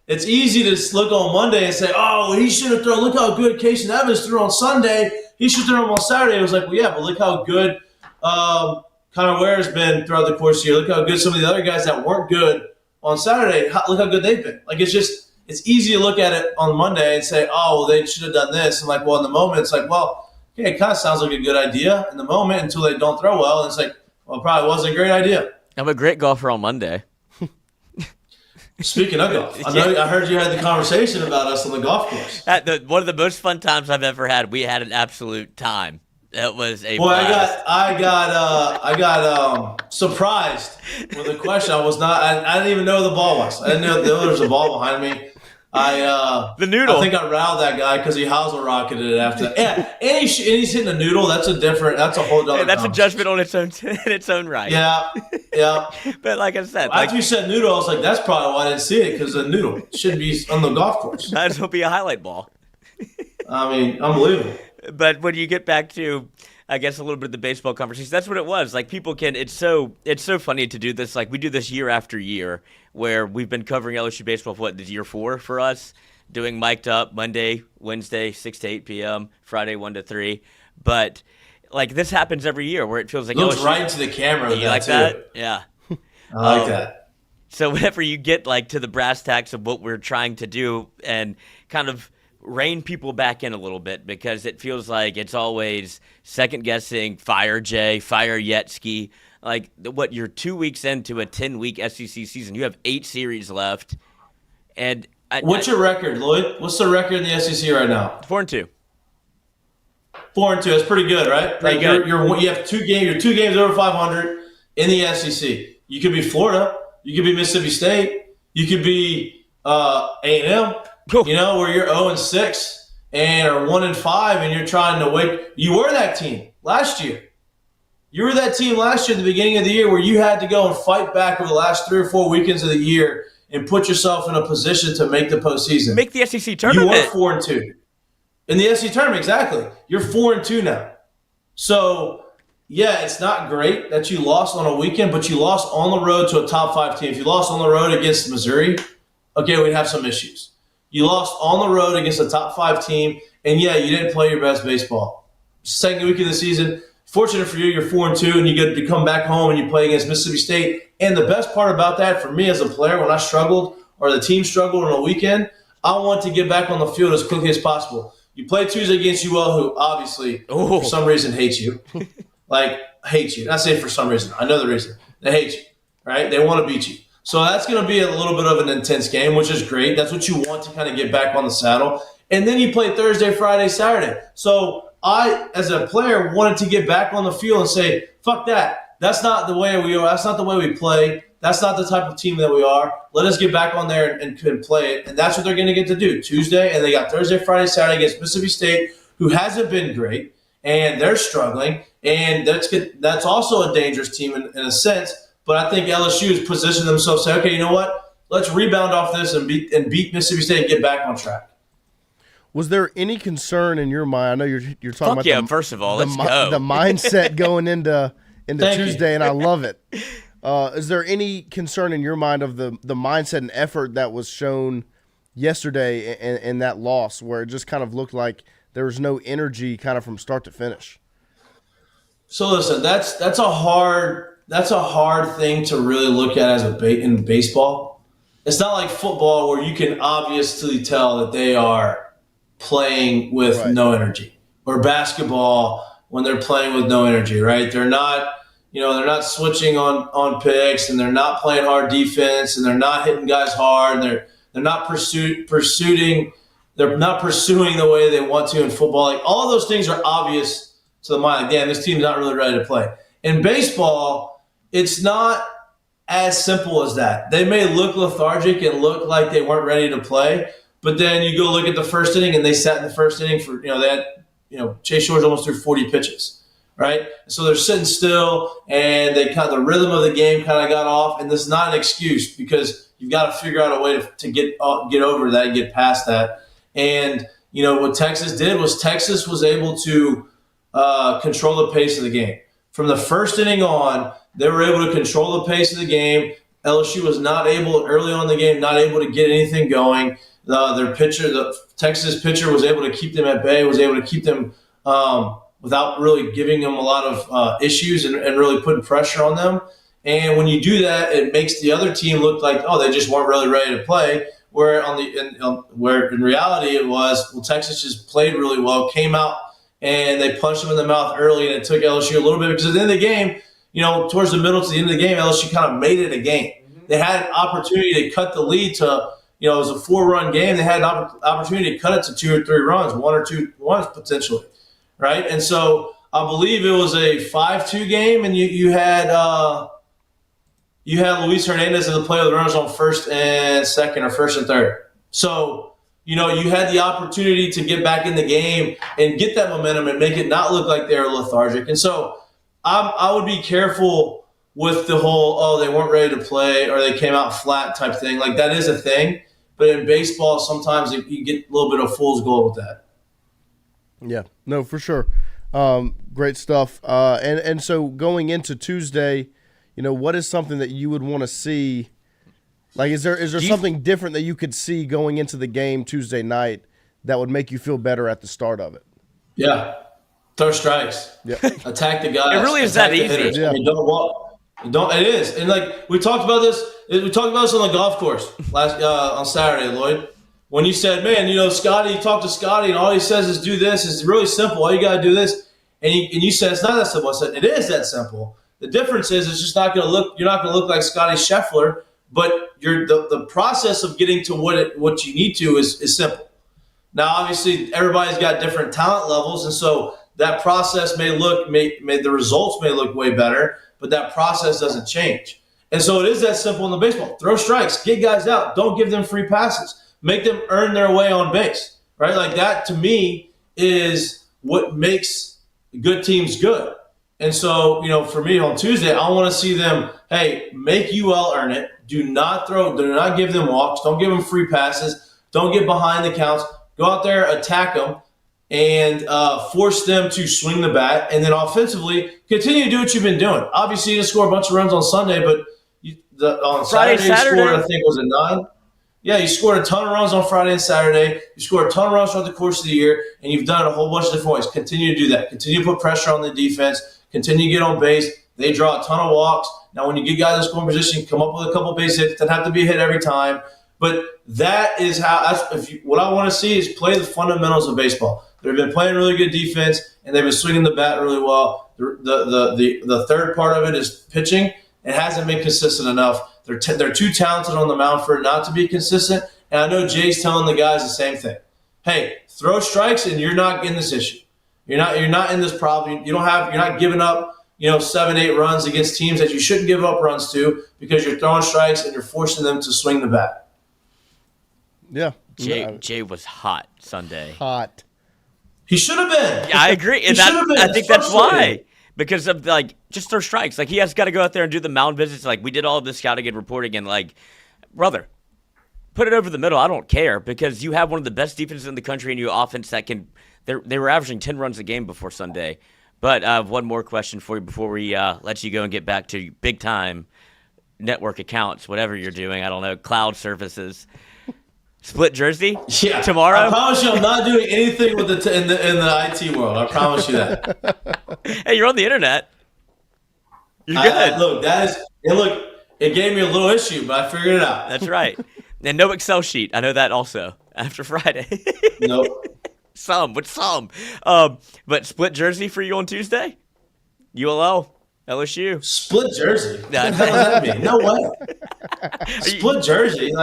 It's easy to look on Monday and say, oh, he should have thrown, look how good Casey Evans threw on Sunday. He should throw him on Saturday. It was well, yeah, but look how good Connor Ware has been throughout the course of the year. Look how good some of the other guys that weren't good on Saturday, look how good they've been. It's easy to look at it on Monday and say, oh, well, they should have done this. And in the moment, it's okay, it kind of sounds like a good idea in the moment until they don't throw well. And it's it probably wasn't a great idea. I'm a great golfer on Monday. Speaking of golf, I heard you had the conversation about us on the golf course. One of the most fun times I've ever had. We had an absolute time. That was a Boy, blast. I got surprised with the question. I didn't even know the ball was. I didn't know there was a ball behind me. The noodle. I think I riled that guy because he Hazel rocketed it after that. Yeah, and he's hitting a noodle. That's a whole other. Hey, that's a judgment on its own in its own right. Yeah. But like I said, after you said noodle, I was like, that's probably why I didn't see it, because the noodle shouldn't be on the golf course. Might as well be a highlight ball. I mean, unbelievable. But when you get back to, I guess, a little bit of the baseball conversation, that's what it was. Like, people can, it's so funny to do this. Like, we do this year after year, where we've been covering LSU baseball for this year 4 for us, doing mic'd up Monday, Wednesday, 6 to 8 p.m., Friday, 1 to 3. But, like, this happens every year where it feels like looks LSU. right into the camera. You like that? Yeah. I like that. So whenever you get, like, to the brass tacks of what we're trying to do and kind of rein people back in a little bit, because it feels like it's always second guessing, fire Jay, fire Yetsky. Like, what, you're 2 weeks into a 10-week SEC season. You have 8 series left. And what's your record, Lloyd? What's the record in the SEC right now? 4-2. 4-2. That's pretty good, right? Pretty good. You have 2 games. You're 2 games over 500 in the SEC. You could be Florida. You could be Mississippi State. You could be A&M. You know, where you're 0-6 and are 1-5, and you're trying to wait. You were that team last year. You were that team last year at the beginning of the year where you had to go and fight back over the last 3 or 4 weekends of the year and put yourself in a position to make the postseason. Make the SEC tournament. You were 4-2 in the SEC tournament. Exactly. You're 4-2 now. So yeah, it's not great that you lost on a weekend, but you lost on the road to a top 5 team. If you lost on the road against Missouri, okay, we'd have some issues. You lost on the road against a top 5 team, and yeah, you didn't play your best baseball. Second week of the season, fortunate for you, you're 4-2, and you get to come back home and you play against Mississippi State. And the best part about that for me as a player, when I struggled or the team struggled on a weekend, I want to get back on the field as quickly as possible. You play Tuesday against UL, who obviously for some reason hates you. Hates you. I say for some reason. I know the reason. They hate you, right? They want to beat you. So that's going to be a little bit of an intense game, which is great. That's what you want to kind of get back on the saddle. And then you play Thursday, Friday, Saturday. So I, as a player, wanted to get back on the field and say, fuck that. That's not the way we are. That's not the way we play. That's not the type of team that we are. Let us get back on there and play it. And that's what they're going to get to do Tuesday. And they got Thursday, Friday, Saturday against Mississippi State, who hasn't been great, and they're struggling. And that's also a dangerous team in a sense. But I think LSU has positioned themselves to say, okay, you know what? Let's rebound off this and beat Mississippi State and get back on track. Was there any concern in your mind? I know you're talking about first of all, let's go. The mindset going into Tuesday, and I love it. Is there any concern in your mind of the mindset and effort that was shown yesterday in that loss, where it just kind of looked like there was no energy kind of from start to finish? So listen, that's a hard thing to really look at in baseball. It's not like football where you can obviously tell that they are playing with no energy, or basketball when they're playing with no energy, right? They're not switching on picks, and they're not playing hard defense, and they're not hitting guys hard. They're not pursuing the way they want to in football. Like, all of those things are obvious to the mind. Again, this team's not really ready to play. In baseball, it's not as simple as that. They may look lethargic and look like they weren't ready to play, but then you go look at the first inning, and they sat in the first inning for, they had, Chase George almost threw 40 pitches, right? So they're sitting still, and the rhythm of the game kind of got off, and this is not an excuse, because you've got to figure out a way to get over that and get past that. And, what Texas did was Texas was able to control the pace of the game. From the first inning on, they were able to control the pace of the game. LSU was early on in the game, not able to get anything going. The Texas pitcher was able to keep them at bay, was able to keep them without really giving them a lot of issues and really putting pressure on them. And when you do that, it makes the other team look like, they just weren't really ready to play. Where in reality it was, Texas just played really well, came out, and they punched them in the mouth early, and it took LSU a little bit, because at the end of the game, towards the middle to the end of the game, LSU kind of made it a game. They had an opportunity to cut the lead to, it was a 4-run game. They had an opportunity to cut it to 2 or 3 runs, 1 or 2 runs potentially, right? And so I believe it was a 5-2 game, and you had Luis Hernandez as the play with the runners on first and second or first and third. So, you had the opportunity to get back in the game and get that momentum and make it not look like they were lethargic. And so I would be careful with the whole, they weren't ready to play or they came out flat type thing. Like, that is a thing. But in baseball, sometimes you get a little bit of fool's gold with that. Yeah, no, for sure. Great stuff. And so going into Tuesday, what is something that you would want to see? Like, is there something different that you could see going into the game Tuesday night that would make you feel better at the start of it? Yeah. Throw strikes. Yeah. Attack the guys. It really is that easy. Yeah. I mean, don't walk. It is. And like we talked about this on the golf course on Saturday, Lloyd. When you said, man, Scotty, you talk to Scotty and all he says is do this. It's really simple. All you got to do this. And you said it's not that simple. I said it is that simple. The difference is it's just not going to look. You're not going to look like Scotty Scheffler, but the process of getting to what you need to is simple. Now, obviously, everybody's got different talent levels, and so that process the results may look way better, but that process doesn't change. And so it is that simple in the baseball. Throw strikes, get guys out. Don't give them free passes. Make them earn their way on base, right? Like that, to me, is what makes good teams good. And so, for me on Tuesday, I want to see them, make UL earn it. Do not give them walks. Don't give them free passes. Don't get behind the counts. Go out there, attack them, and force them to swing the bat. And then offensively, continue to do what you've been doing. Obviously, you didn't score a bunch of runs on Sunday, but on Saturday, you scored, I think, was it 9? Yeah, you scored a ton of runs on Friday and Saturday. You scored a ton of runs throughout the course of the year, and you've done it a whole bunch of different ways. Continue to do that. Continue to put pressure on the defense. Continue to get on base. They draw a ton of walks. Now, when you get guys in scoring position, come up with a couple base hits. Doesn't have to be a hit every time. But that is what I want to see is play the fundamentals of baseball. They've been playing really good defense, and they've been swinging the bat really well. The third part of it is pitching. It hasn't been consistent enough. They're too talented on the mound for it not to be consistent. And I know Jay's telling the guys the same thing. Hey, throw strikes, and you're not getting this issue. You're not in this problem. You're not giving up 7-8 runs against teams that you shouldn't give up runs to because you're throwing strikes and you're forcing them to swing the bat. Yeah. Jay was hot Sunday. Hot. He should have been. Yeah, I agree. And I think that's why. Because of, just throw strikes. He has got to go out there and do the mound visits. We did all of this scouting and reporting, and, brother, put it over the middle. I don't care because you have one of the best defenses in the country and you offense that can – they were averaging 10 runs a game before Sunday. But I have one more question for you before we let you go and get back to big-time network accounts, whatever you're doing. I don't know, cloud services. Split jersey tomorrow? I promise you I'm not doing anything with in the IT world. I promise you that. Hey, you're on the internet. You're good. It gave me a little issue, but I figured it out. That's right. And no Excel sheet. I know that also after Friday. Nope. Some. But split jersey for you on Tuesday? ULL, LSU. Split jersey? What the hell does that mean? No way. Split jersey?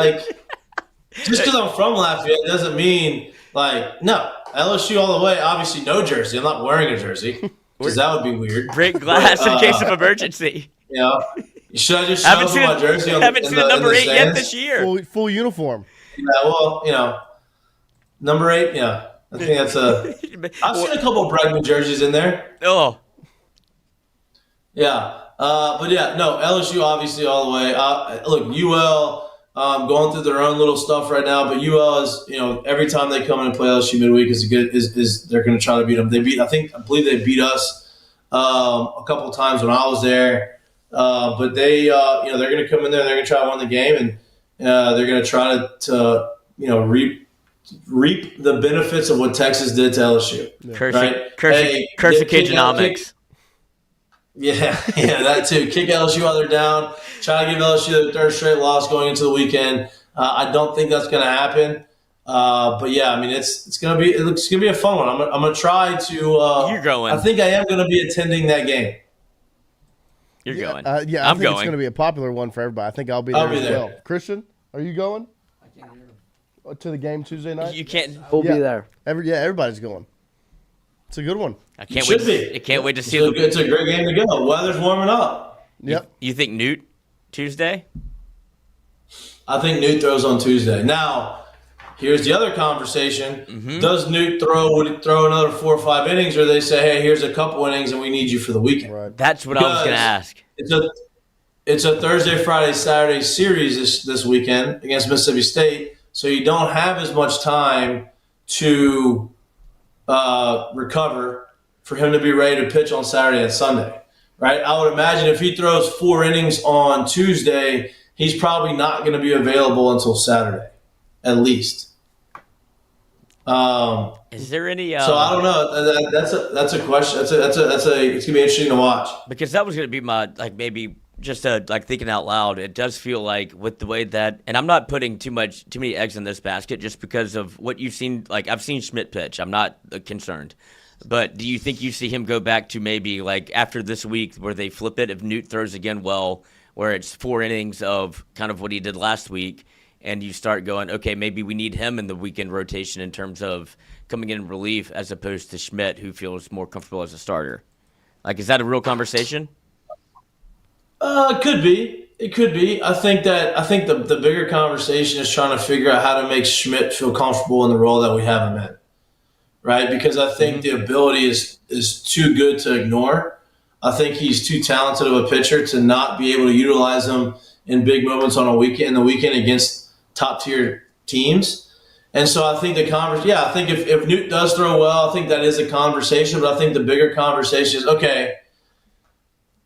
Just because I'm from Lafayette doesn't mean, no. LSU all the way, obviously no jersey. I'm not wearing a jersey because that would be weird. Break glass in case of emergency. Should I just show up with my jersey? Haven't seen the number 8 yet this year. Full uniform. Yeah, well, number 8, yeah. I think that's I've seen a couple of Bregman jerseys in there. Oh. Yeah. But, LSU obviously all the way. Look, UL... going through their own little stuff right now, but UL is, every time they come in and play LSU midweek is they're going to try to beat them. I believe they beat us a couple of times when I was there, but they're going to come in there, they're going to try to win the game, and they're going to try to reap the benefits of what Texas did to LSU. Curse Cajun-omics. Yeah, that too. Kick LSU while they're down. Try to give LSU their third straight loss going into the weekend. I don't think that's going to happen. But yeah, I mean, it's going to be a fun one. I'm going to try to. You're going. I think I am going to be attending that game. You're going. I think it's going to be a popular one for everybody. I think I'll be there as well. Christian, are you going? I can't hear him. To the game Tuesday night? You can't. We'll be there. Everybody's going. It's a good one. I can't Should wait. be. I can't wait to see. It's a great game to go. Weather's warming up. Yep. You think Newt Tuesday? I think Newt throws on Tuesday. Now, here's the other conversation. Does Newt would he throw another 4 or 5 innings, or they say, hey, here's a couple innings and we need you for the weekend? Right. That's what I was going to ask. It's a Thursday, Friday, Saturday series this weekend against Mississippi State, so you don't have as much time to recover for him to be ready to pitch on Saturday and Sunday, right? I would imagine if he throws 4 innings on Tuesday, he's probably not going to be available until Saturday, at least. Is there any? So I don't know. That's a question. It's gonna be interesting to watch. Because that was going to be my maybe just thinking out loud. It does feel like with the way that, and I'm not putting too many eggs in this basket just because of what you've seen. Like I've seen Schmidt pitch. I'm not concerned. But do you think you see him go back to maybe after this week where they flip it if Newt throws again well, where it's 4 innings of kind of what he did last week, and you start going, okay, maybe we need him in the weekend rotation in terms of coming in relief as opposed to Schmidt, who feels more comfortable as a starter? Is that a real conversation? It could be. It could be. I think the bigger conversation is trying to figure out how to make Schmidt feel comfortable in the role that we have him in, right? Because I think the ability is too good to ignore. I think he's too talented of a pitcher to not be able to utilize him in big moments on the weekend against top-tier teams. And so I think I think if Newt does throw well, I think that is a conversation. But I think the bigger conversation is, okay,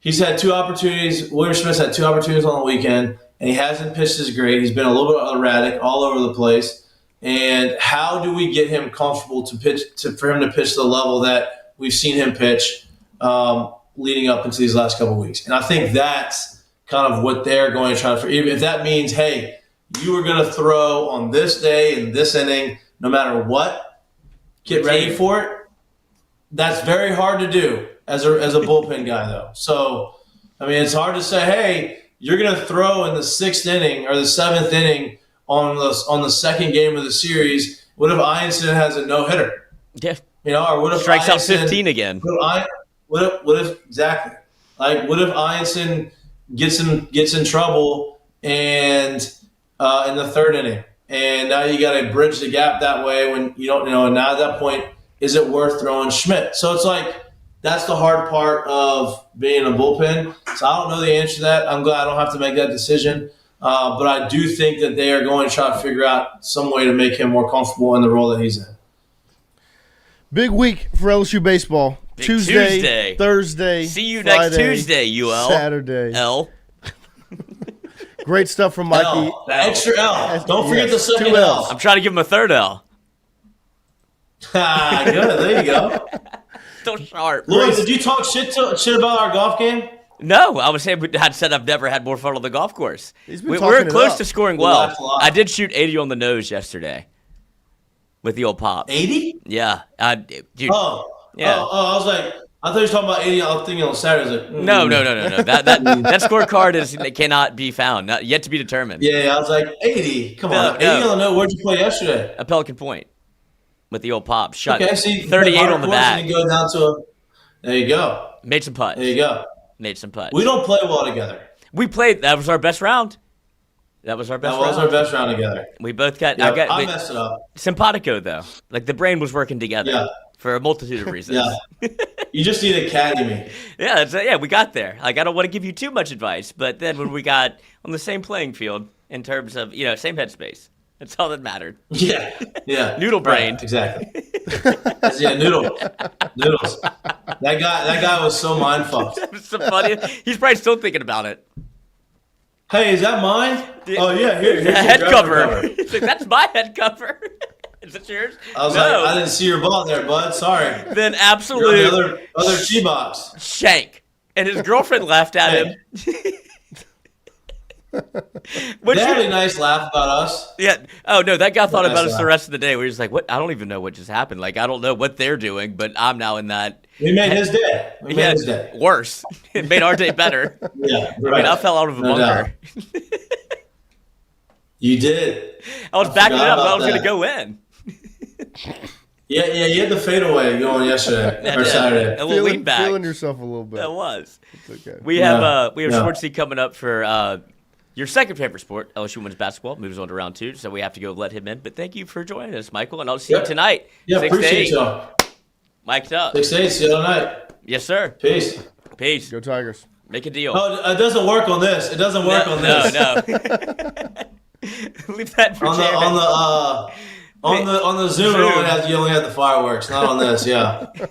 he's had 2 opportunities. William Smith's had 2 opportunities on the weekend, and he hasn't pitched as great. He's been a little bit erratic all over the place. And how do we get him comfortable for him to pitch the level that we've seen him pitch leading up into these last couple of weeks? And I think that's kind of what they're going to try to – if that means, hey, you are going to throw on this day in this inning no matter what, get ready for it. That's very hard to do as a bullpen guy, though. So, I mean, it's hard to say, hey, you're going to throw in the 6th inning or the 7th inning on the second game of the series. What if Ianson has a no-hitter? Yeah. Or what if strikes out 15 again? What if exactly? What if Ianson gets in trouble and in the 3rd inning, and now you got to bridge the gap that way when you don't and now at that point, is it worth throwing Schmidt? So it's that's the hard part of being a bullpen. So I don't know the answer to that. I'm glad I don't have to make that decision. But I do think that they are going to try to figure out some way to make him more comfortable in the role that he's in. Big week for LSU baseball. Tuesday, Thursday, see you Friday, next Tuesday, UL. Saturday. L. Great stuff from Mikey. L. Extra L. Don't forget the second 2 L. I'm trying to give him a 3rd L. Good. There you go. Still sharp. Louis, did you talk shit about our golf game? No, I was saying I'd said I've never had more fun on the golf course. We're close to scoring well. I did shoot 80 on the nose yesterday with the old pop. 80? Yeah. Dude. Oh. Yeah. I was like, I thought you were talking about 80. I was thinking on Saturday. I was like, No. That scorecard cannot be found. Not yet to be determined. Yeah, I was like, 80. Come on. 80 on the nose. Where'd you play yesterday? At Pelican Point with the old pop. Shot 38 on the back. Go down to there you go. Made some putts. There you go. Made some putts. We don't play well together. We played. That was our best round. That was our best round together. We both got. Yeah, I messed it up. Simpatico though, the brain was working together for a multitude of reasons. Yeah. You just need to caddy me. Yeah, we got there. I don't want to give you too much advice, but then when we got on the same playing field in terms of same headspace, that's all that mattered. Yeah. Noodle brain. Right, exactly. Noodles. That guy was so mind fucked. That was so funny. He's probably still thinking about it. Hey, is that mine? Oh yeah, here's a head cover. He's like, that's my head cover. Is it yours? I was like, I didn't see your ball there, bud. Sorry. Then absolute You're the other tee box. Shank. And his girlfriend laughed at him. They had a nice laugh about us. Yeah. Oh no, that guy thought about us the rest of the day. We were just like, what? I don't even know what just happened. I don't know what they're doing, but I'm now in that. We made his day. His day. Worse. It made our day better. Yeah. Right. I mean, I fell out of a bunker. You did. I was backing it up. I was going to go in. Yeah, you had the fadeaway going yesterday or Saturday. A little lean back. Feeling yourself a little bit. That was. It's okay. We have Schwartz coming up for your second favorite sport, LSU women's basketball. Moves on to round 2, so we have to go let him in. But thank you for joining us, Michael, and I'll see you tonight. Yeah, 6 to 8. appreciate y'all. Mic'd up. 6 to 8, see you tonight. Yes, sir. Peace. Peace. Go Tigers. Make a deal. Oh, it doesn't work on this. It doesn't work on this. No. Leave that for on the Zoom. You only have the fireworks, not on this. Yeah. All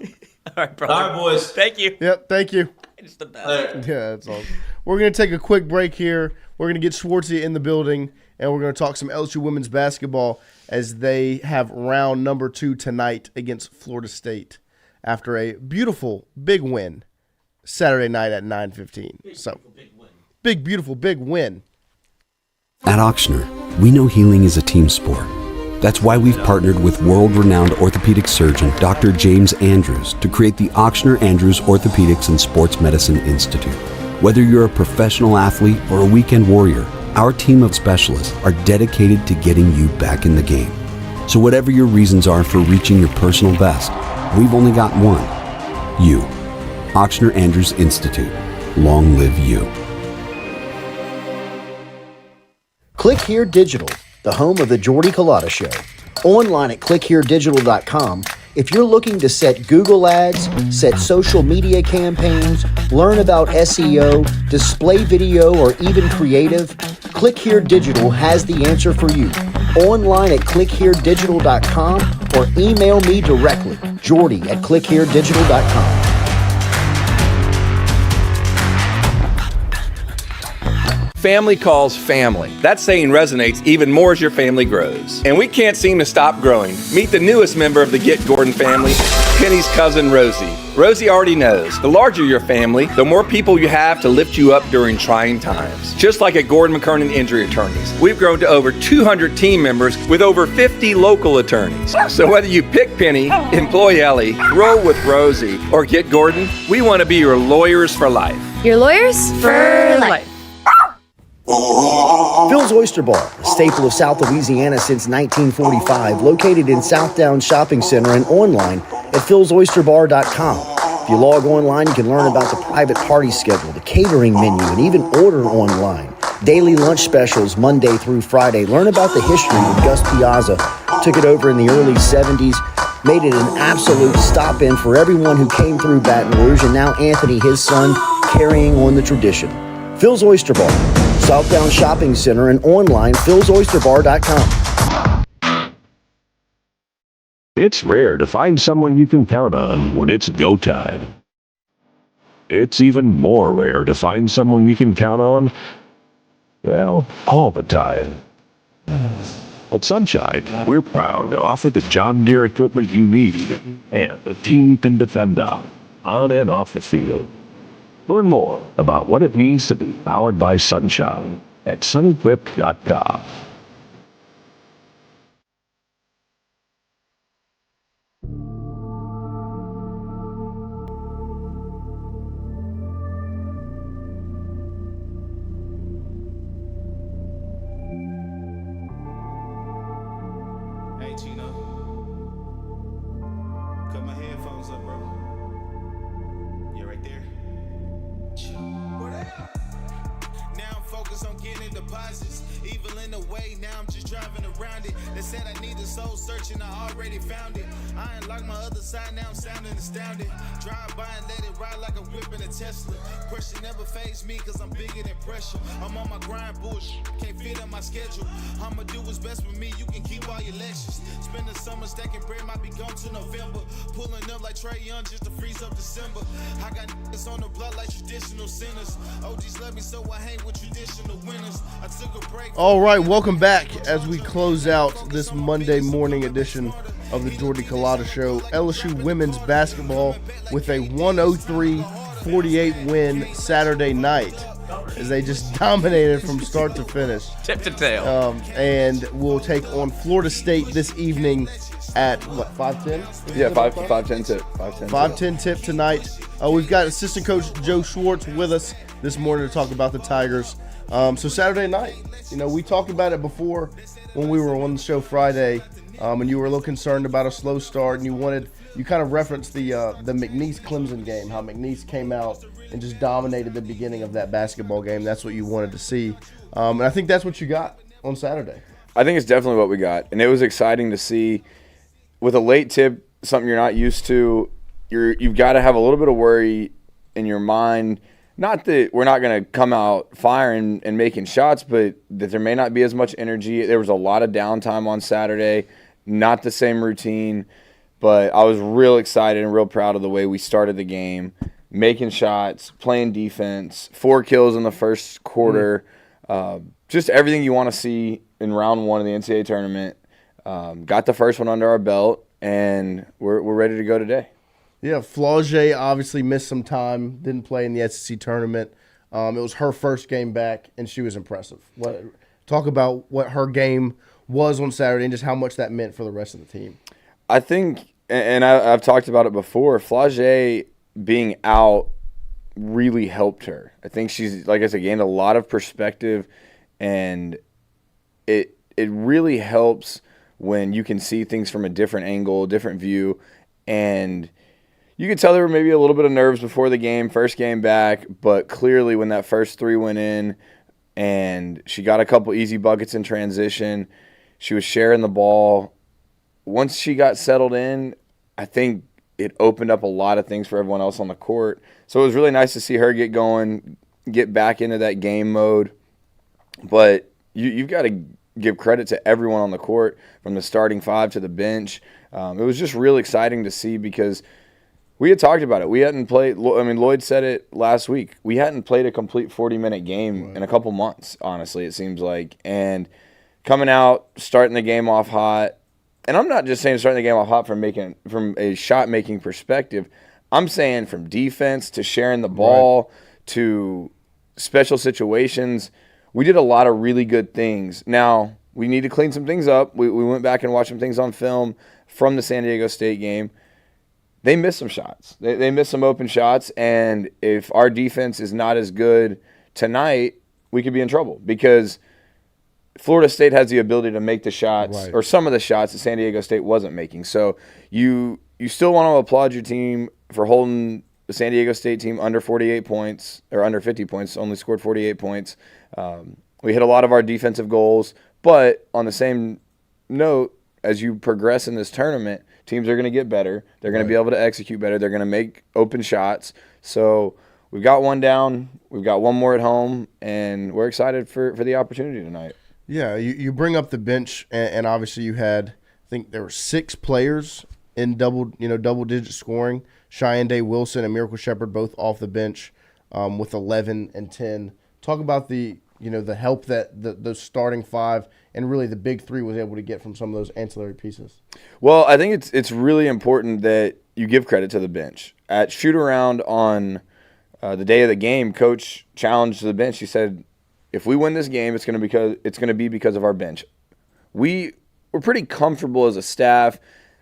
right, brother. All right, boys. Thank you. Yep, thank you. It's the best. Yeah, that's all. We're going to take a quick break here. We're going to get Schwartzy in the building, and we're going to talk some LSU women's basketball as they have round number 2 tonight against Florida State after a beautiful big win Saturday night at 9:15. So, big, beautiful, big win. At Ochsner, we know healing is a team sport. That's why we've partnered with world-renowned orthopedic surgeon Dr. James Andrews to create the Ochsner Andrews Orthopedics and Sports Medicine Institute. Whether you're a professional athlete or a weekend warrior, our team of specialists are dedicated to getting you back in the game. So whatever your reasons are for reaching your personal best, we've only got one. You. Ochsner Andrews Institute. Long live you. Click Here Digital, the home of the Jordy Culotta Show. Online at clickheredigital.com. If you're looking to set Google ads, set social media campaigns, learn about SEO, display video, or even creative, Click Here Digital has the answer for you. Online at clickheredigital.com or email me directly, Jordy at clickheredigital.com. Family calls family. That saying resonates even more as your family grows. And we can't seem to stop growing. Meet the newest member of the Get Gordon family, Penny's cousin Rosie. Rosie already knows, the larger your family, the more people you have to lift you up during trying times. Just like at Gordon McKernan Injury Attorneys, we've grown to over 200 team members with over 50 local attorneys. So whether you pick Penny, employ Ellie, roll with Rosie, or get Gordon, we want to be your lawyers for life. Your lawyers for life. Phil's Oyster Bar, a staple of South Louisiana since 1945, located in Southdown Shopping Center and online at philsoysterbar.com. If you log online, you can learn about the private party schedule, the catering menu, and even order online. Daily lunch specials Monday through Friday. Learn about the history of Gus Piazza. Took it over in the early 70s, made it an absolute stop-in for everyone who came through Baton Rouge, and now Anthony, his son, carrying on the tradition. Phil's Oyster Bar, Southdown Shopping Center, and online, philsoysterbar.com. It's rare to find someone you can count on when it's go time. It's even more rare to find someone you can count on, well, all the time. At Sunshine, we're proud to offer the John Deere equipment you need and the team can defend on and off the field. Learn more about what it means to be powered by Sunshine at sunequip.com. Hey, Chino. Cut my headphones up, bro. Yeah, right there. Now I'm focused on getting deposits. Evil in the way, now I'm just driving around it. They said I need a soul searching, I already found it. I unlocked my other side, now I'm sounding astounded. Drive by and let it ride like I'm whipping a Tesla. Pressure never fazed me, cause I'm bigger than pressure. I'm on my grind, bullshit, can't fit in my schedule. I'ma do what's best for me, you can keep all your lectures. Spend the summer stacking bread, might be gone to November. Pulling up like Trey Young just to freeze up December. I got niggas on the block like traditional sinners. OGs love me, so I hang with traditional winners. I took a break. All right, welcome back as we close out this Monday morning edition of the Jordy Culotta Show. LSU women's basketball with a 103-48 win Saturday night as they just dominated from start to finish. Tip to tail. And we'll take on Florida State this evening at, what, 5:10? Yeah, 5:10 tip. 5:10 tip tonight. We've got assistant coach Joe Schwartz with us this morning to talk about the Tigers. So Saturday night, we talked about it before when we were on the show Friday. and you were a little concerned about a slow start, and you kind of referenced the McNeese-Clemson game, how McNeese came out and just dominated the beginning of that basketball game. That's what you wanted to see, and I think that's what you got on Saturday. I think it's definitely what we got, and it was exciting to see. With a late tip, something you're not used to, you've got to have a little bit of worry in your mind. Not that we're not going to come out firing and making shots, but that there may not be as much energy. There was a lot of downtime on Saturday, not the same routine, but I was real excited and real proud of the way we started the game, making shots, playing defense, 4 kills in the first quarter, just everything you want to see in round 1 of the NCAA tournament. Got the first one under our belt, and we're ready to go today. Yeah, Flaugier obviously missed some time, didn't play in the SEC tournament. It was her first game back, and she was impressive. Talk about what her game was on Saturday and just how much that meant for the rest of the team. I think, and I've talked about it before, Flaugier being out really helped her. I think she's, like I said, gained a lot of perspective, and it really helps when you can see things from a different angle, different view, and you could tell there were maybe a little bit of nerves before the game, first game back, but clearly when that first 3 went in and she got a couple easy buckets in transition, she was sharing the ball. Once she got settled in, I think it opened up a lot of things for everyone else on the court. So it was really nice to see her get going, get back into that game mode. But you've got to give credit to everyone on the court, from the starting 5 to the bench. It was just real exciting to see because we had talked about it. We hadn't played – I mean, Lloyd said it last week. We hadn't played a complete 40-minute game in a couple months, honestly, it seems like. And coming out, starting the game off hot – and I'm not just saying starting the game off hot from a shot-making perspective. I'm saying from defense to sharing the ball to special situations – we did a lot of really good things. Now, we need to clean some things up. We went back and watched some things on film from the San Diego State game. They missed some shots. They missed some open shots, and if our defense is not as good tonight, we could be in trouble because Florida State has the ability to make the shots or some of the shots that San Diego State wasn't making. So you still want to applaud your team for holding the San Diego State team under 48 points or under 50 points, only scored 48 points. We hit a lot of our defensive goals, but on the same note, as you progress in this tournament, teams are going to get better. They're going to be able to execute better. They're going to make open shots. So we've got one down. We've got one more at home, and we're excited for the opportunity tonight. Yeah, you bring up the bench, and obviously you had, I think there were 6 players in double-digit scoring. Cheyenne Day Wilson and Miracle Shepherd both off the bench with 11 and 10. Talk about the help that the starting 5 and really the big 3 was able to get from some of those ancillary pieces. Well, I think it's really important that you give credit to the bench. At shoot-around on the day of the game, Coach challenged the bench. He said, if we win this game, it's going to be because of our bench. We're pretty comfortable as a staff.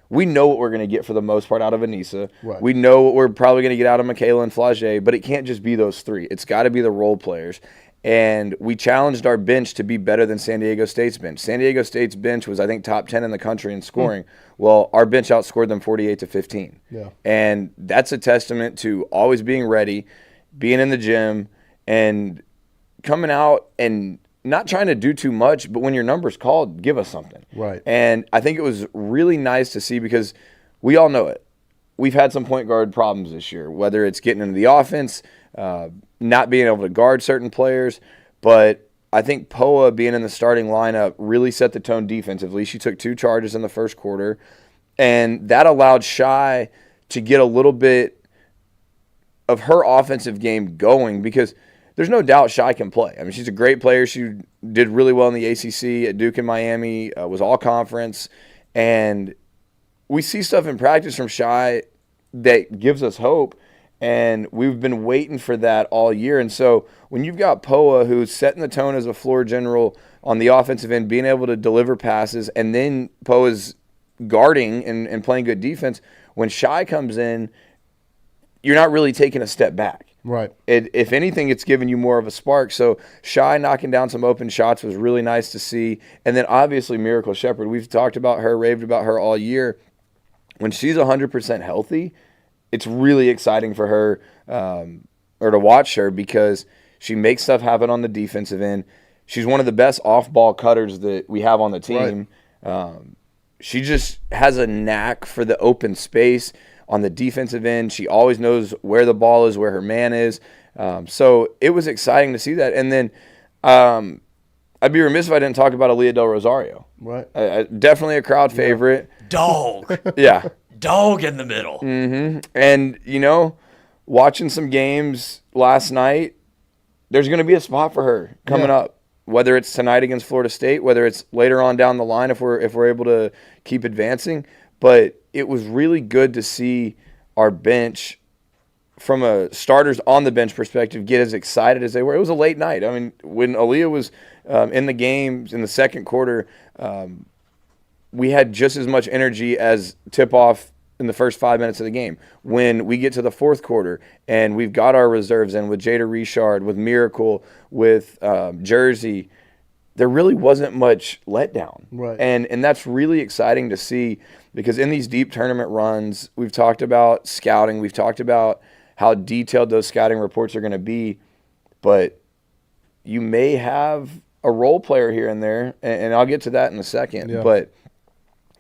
We know what we're going to get for the most part out of Anissa. Right. We know what we're probably going to get out of Michaela and Flaugier, but it can't just be those 3. It's got to be the role players. And we challenged our bench to be better than San Diego State's bench. San Diego State's bench was, I think, top 10 in the country in scoring. Well, our bench outscored them 48-15. Yeah. And that's a testament to always being ready, being in the gym, and coming out and not trying to do too much, but when your number's called, give us something. Right. And I think it was really nice to see because we all know it. We've had some point guard problems this year, whether it's getting into the offense, not being able to guard certain players. But I think Poa being in the starting lineup really set the tone defensively. She took 2 charges in the first quarter, and that allowed Shy to get a little bit of her offensive game going because there's no doubt Shy can play. I mean, she's a great player. She did really well in the ACC at Duke and Miami, was all conference. And we see stuff in practice from Shy that gives us hope. And we've been waiting for that all year. And so when you've got Poa, who's setting the tone as a floor general on the offensive end, being able to deliver passes, and then Poa's guarding and playing good defense, when Shy comes in, you're not really taking a step back. Right. If anything, it's given you more of a spark. So Shy knocking down some open shots was really nice to see. And then obviously Miracle Shepherd. We've talked about her, raved about her all year. When she's 100% healthy, it's really exciting for her or to watch her because she makes stuff happen on the defensive end. She's one of the best off-ball cutters that we have on the team. Right. She just has a knack for the open space on the defensive end. She always knows where the ball is, where her man is. So it was exciting to see that. And then I'd be remiss if I didn't talk about Aaliyah Del Rosario. Right. Definitely a crowd favorite. Dog. Yeah. Dog in the middle. Mm-hmm. And, you know, watching some games last night, there's going to be a spot for her coming up. Whether it's tonight against Florida State, whether it's later on down the line if we're able to keep advancing. But it was really good to see our bench, from a starters on the bench perspective, get as excited as they were. It was a late night. I mean, when Aaliyah was in the games in the second quarter, we had just as much energy as tip-off in the first 5 minutes of the game. When we get to the fourth quarter and we've got our reserves in with Jada Richard, with Miracle, with Jersey, there really wasn't much letdown. Right. And that's really exciting to see because in these deep tournament runs, we've talked about scouting, we've talked about how detailed those scouting reports are going to be, but you may have a role player here and there, and I'll get to that in a second, but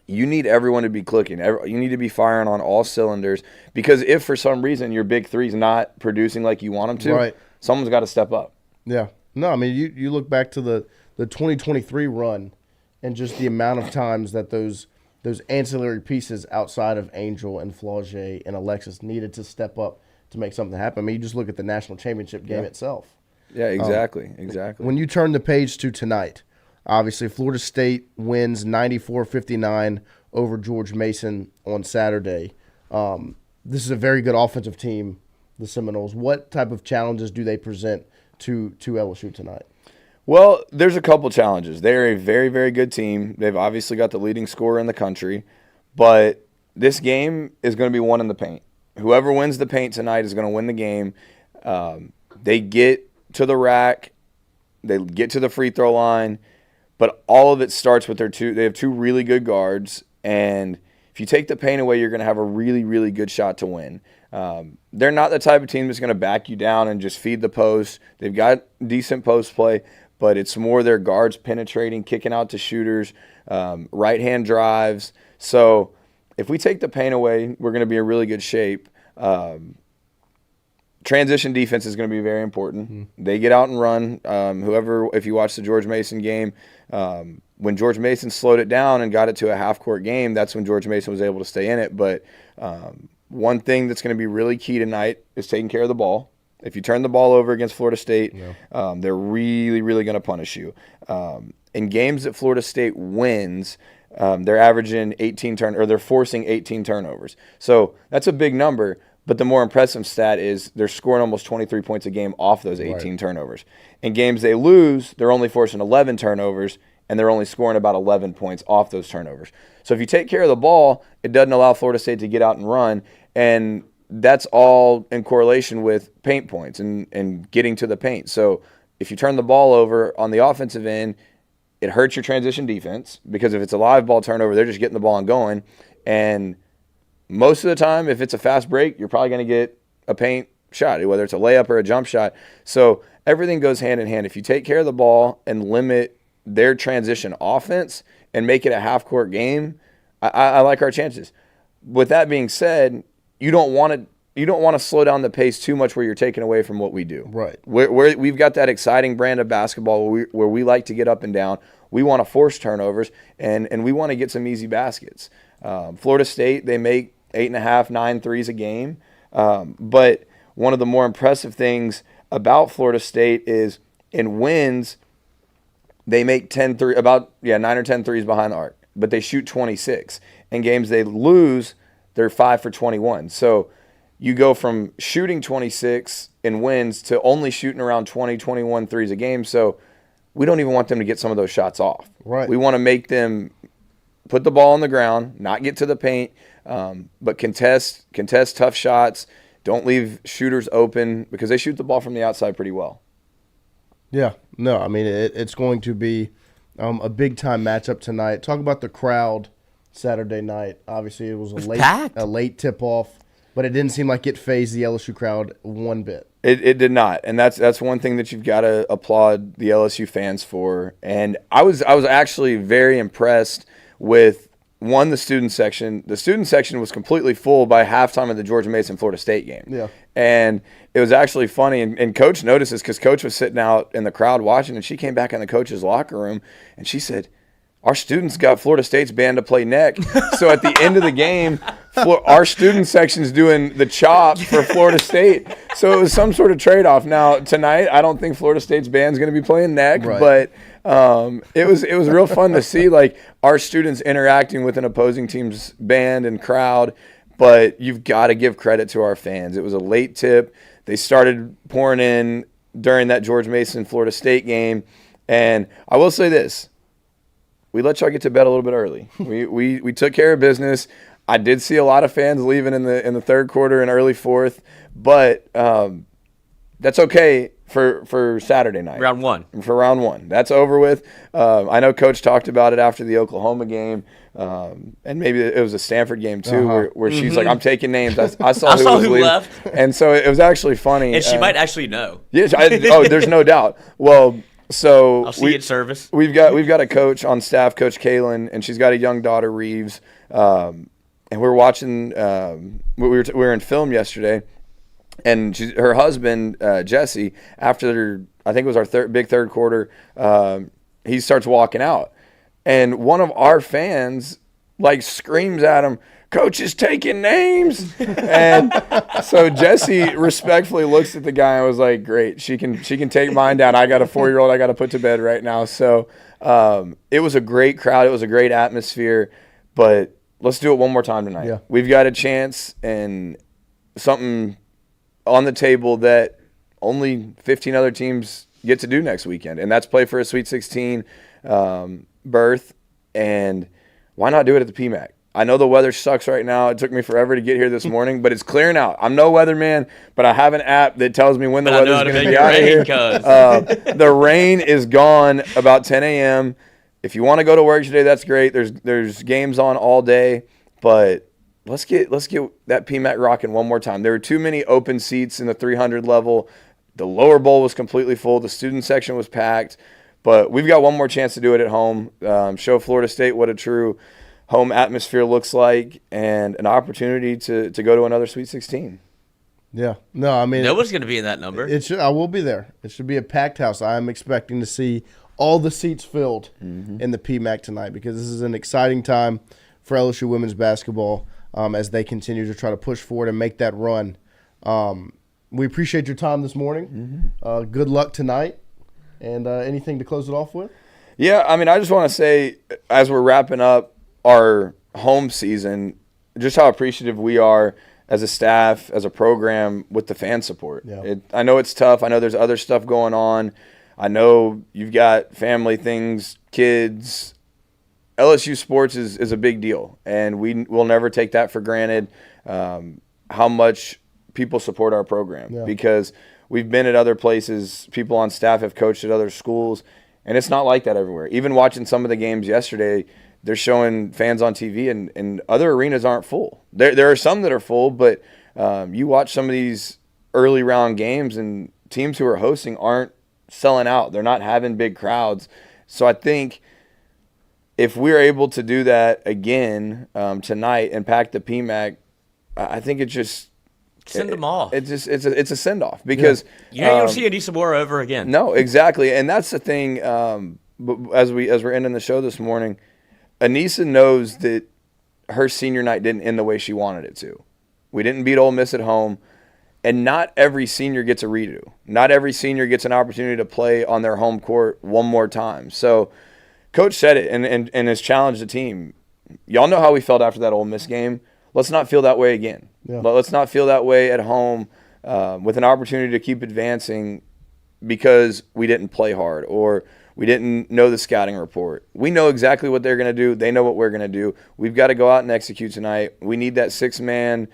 you need everyone to be clicking. You need to be firing on all cylinders because if for some reason your big three's not producing like you want them to, someone's got to step up. Yeah. No, I mean, you look back to the 2023 run and just the amount of times that those ancillary pieces outside of Angel and Flaugier and Alexis needed to step up to make something happen. I mean, you just look at the national championship game itself. Yeah, exactly, exactly. When you turn the page to tonight, obviously Florida State wins 94-59 over George Mason on Saturday. This is a very good offensive team, the Seminoles. What type of challenges do they present to LSU tonight? Well, there's a couple challenges. They're a very, very good team. They've obviously got the leading scorer in the country, but this game is going to be won in the paint. Whoever wins the paint tonight is going to win the game. They get to the rack. They get to the free throw line. But all of it starts with they have two really good guards. And if you take the paint away, you're going to have a really, really good shot to win. They're not the type of team that's going to back you down and just feed the post. They've got decent post play, but it's more their guards penetrating, kicking out to shooters, right-hand drives. So if we take the paint away, we're going to be in really good shape. Transition defense is going to be very important. Mm-hmm. They get out and run. If you watch the George Mason game, when George Mason slowed it down and got it to a half-court game, that's when George Mason was able to stay in it. But one thing that's going to be really key tonight is taking care of the ball. If you turn the ball over against Florida State, they're really, really going to punish you. In games that Florida State wins, they're averaging they're forcing 18 turnovers. So that's a big number. But the more impressive stat is they're scoring almost 23 points a game off those 18 turnovers. In games they lose, they're only forcing 11 turnovers, and they're only scoring about 11 points off those turnovers. So if you take care of the ball, it doesn't allow Florida State to get out and run, and that's all in correlation with paint points and getting to the paint. So if you turn the ball over on the offensive end, it hurts your transition defense because if it's a live ball turnover, they're just getting the ball and going. And most of the time, if it's a fast break, you're probably going to get a paint shot, whether it's a layup or a jump shot. So everything goes hand in hand. If you take care of the ball and limit their transition offense and make it a half-court game, I like our chances. With that being said, you don't want to slow down the pace too much where you're taking away from what we do. Right. We've got that exciting brand of basketball where we like to get up and down. We want to force turnovers, and we want to get some easy baskets. Florida State, they make 8.5, 9 threes a game. But one of the more impressive things about Florida State is in wins, they make 9 or 10 threes behind the arc, but they shoot 26. In games they lose, they're 5 for 21. So you go from shooting 26 in wins to only shooting around 20, 21 threes a game. So we don't even want them to get some of those shots off. Right. We want to make them put the ball on the ground, not get to the paint, but contest tough shots, Don't leave shooters open because they shoot the ball from the outside pretty well. Yeah, no, I mean it's going to be a big time matchup tonight. Talk about the crowd Saturday night. Obviously, it was packed. a late tip off, but it didn't seem like it fazed the LSU crowd one bit. It did not, and that's one thing that you've got to applaud the LSU fans for. And I was actually very impressed with the student section. The student section was completely full by halftime of the Georgia Mason Florida State game. Yeah. And it was actually funny, and Coach noticed this because Coach was sitting out in the crowd watching, and she came back in the coach's locker room, and she said, our students got Florida State's band to play neck. So at the end of the game, our student section's doing the chop for Florida State. So it was some sort of trade-off. Now, tonight, I don't think Florida State's band's going to be playing neck, Right. but it was real fun to see, like, our students interacting with an opposing team's band and crowd. But you've got to give credit to our fans. It was a late tip. They started pouring in during that George Mason Florida State game. And I will say this. We let y'all get to bed a little bit early. We took care of business. I did see a lot of fans leaving in the third quarter and early fourth, but that's okay for Saturday night. Round one. For round one. That's over with. I know Coach talked about it after the Oklahoma game, and maybe it was a Stanford game too, where she's like, I'm taking names. I saw who left. And so it was actually funny. And she might actually know. Yeah, there's no doubt. Well, so I'll see you at service. We've got a coach on staff, Coach Kaylin, and she's got a young daughter, Reeves. And we're watching. We were in film yesterday, and her husband Jesse, after I think it was our big third quarter, he starts walking out, and one of our fans like screams at him, "Coach is taking names." And so Jesse respectfully looks at the guy and was like, great, she can take mine down. I got a 4-year-old I got to put to bed right now. So it was a great crowd. It was a great atmosphere, but let's do it one more time tonight. Yeah. We've got a chance and something on the table that only 15 other teams get to do next weekend, and that's play for a Sweet 16 berth. And why not do it at the PMAC? I know the weather sucks right now. It took me forever to get here this morning, but it's clearing out. I'm no weatherman, but I have an app that tells me when the weather's going to be out of here. The rain is gone about 10 a.m. If you want to go to work today, that's great. There's games on all day, but let's get that PMAC rocking one more time. There were too many open seats in the 300 level. The lower bowl was completely full. The student section was packed, but we've got one more chance to do it at home. Show Florida State what a true home atmosphere looks like, and an opportunity to go to another Sweet 16. Yeah. No, I mean, Nobody's going to be in that number. I will be there. It should be a packed house. I'm expecting to see all the seats filled in the PMAC tonight, because this is an exciting time for LSU women's basketball as they continue to try to push forward and make that run. We appreciate your time this morning. Good luck tonight. And anything to close it off with? Yeah, I mean, I just want to say, as we're wrapping up our home season, just how appreciative we are as a staff, as a program, with the fan support. Yeah. I know it's tough. I know there's other stuff going on. I know you've got family things, kids. LSU sports is a big deal, and we'll never take that for granted, how much people support our program, because we've been at other places. People on staff have coached at other schools, and it's not like that everywhere. Even watching some of the games yesterday, they're showing fans on TV, and other arenas aren't full. There are some that are full, but you watch some of these early round games, and teams who are hosting aren't selling out. They're not having big crowds. So I think if we're able to do that again tonight and pack the PMAC, I think it just send them off. It's a send off, because you're not going to see Anissa Moore over again. No, exactly, and that's the thing. As we're ending the show this morning, Anissa knows that her senior night didn't end the way she wanted it to. We didn't beat Ole Miss at home, and not every senior gets a redo. Not every senior gets an opportunity to play on their home court one more time. So Coach said it and has challenged the team. Y'all know how we felt after that Ole Miss game. Let's not feel that way again. Yeah. Let's not feel that way at home with an opportunity to keep advancing because we didn't play hard, or We didn't know the scouting report. We know exactly what they're going to do. They know what we're going to do. We've got to go out and execute tonight. We need that 6-man,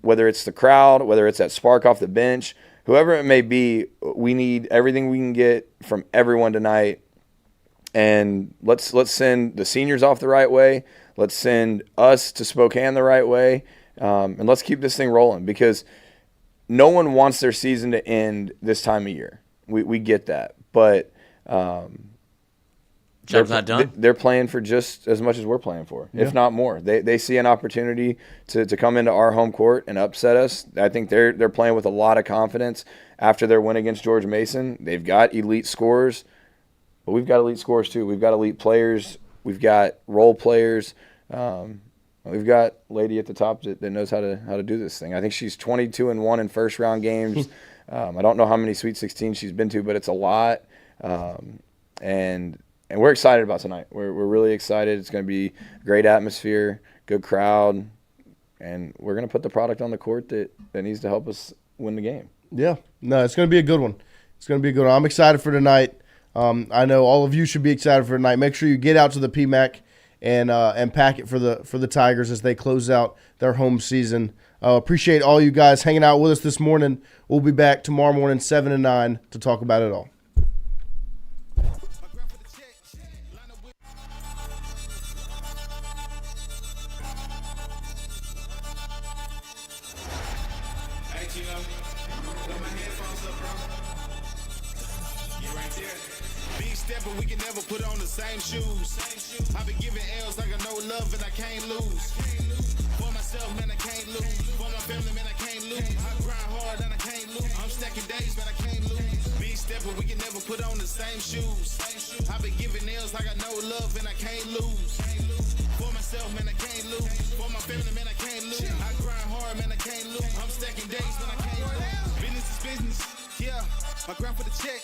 whether it's the crowd, whether it's that spark off the bench, whoever it may be. We need everything we can get from everyone tonight. And let's send the seniors off the right way. Let's send us to Spokane the right way. And let's keep this thing rolling, because no one wants their season to end this time of year. We get that. But job's not done. They're playing for just as much as we're playing for, if not more. They see an opportunity to come into our home court and upset us. I think they're playing with a lot of confidence after their win against George Mason. They've got elite scorers, but we've got elite scorers too. We've got elite players. We've got role players. We've got a lady at the top that knows how to do this thing. I think she's 22-1 in first-round games. I don't know how many Sweet 16 she's been to, but it's a lot. And we're excited about tonight. We're really excited. It's going to be a great atmosphere, good crowd, and we're going to put the product on the court that needs to help us win the game. Yeah. No, it's going to be a good one. It's going to be a good one. I'm excited for tonight. I know all of you should be excited for tonight. Make sure you get out to the PMAC and pack it for the Tigers as they close out their home season. Appreciate all you guys hanging out with us this morning. We'll be back tomorrow morning 7 to 9 to talk about it all. But we can never put on the same shoes. I've been giving L's like I know love and I can't lose. For myself, man, I can't lose. For my family, man, I can't lose. I grind hard and I can't lose. I'm stacking days, man, I can't lose. Big step, but we can never put on the same shoes. I've been giving L's like I know love and I can't lose. For myself, man, I can't lose. For my family, man, I can't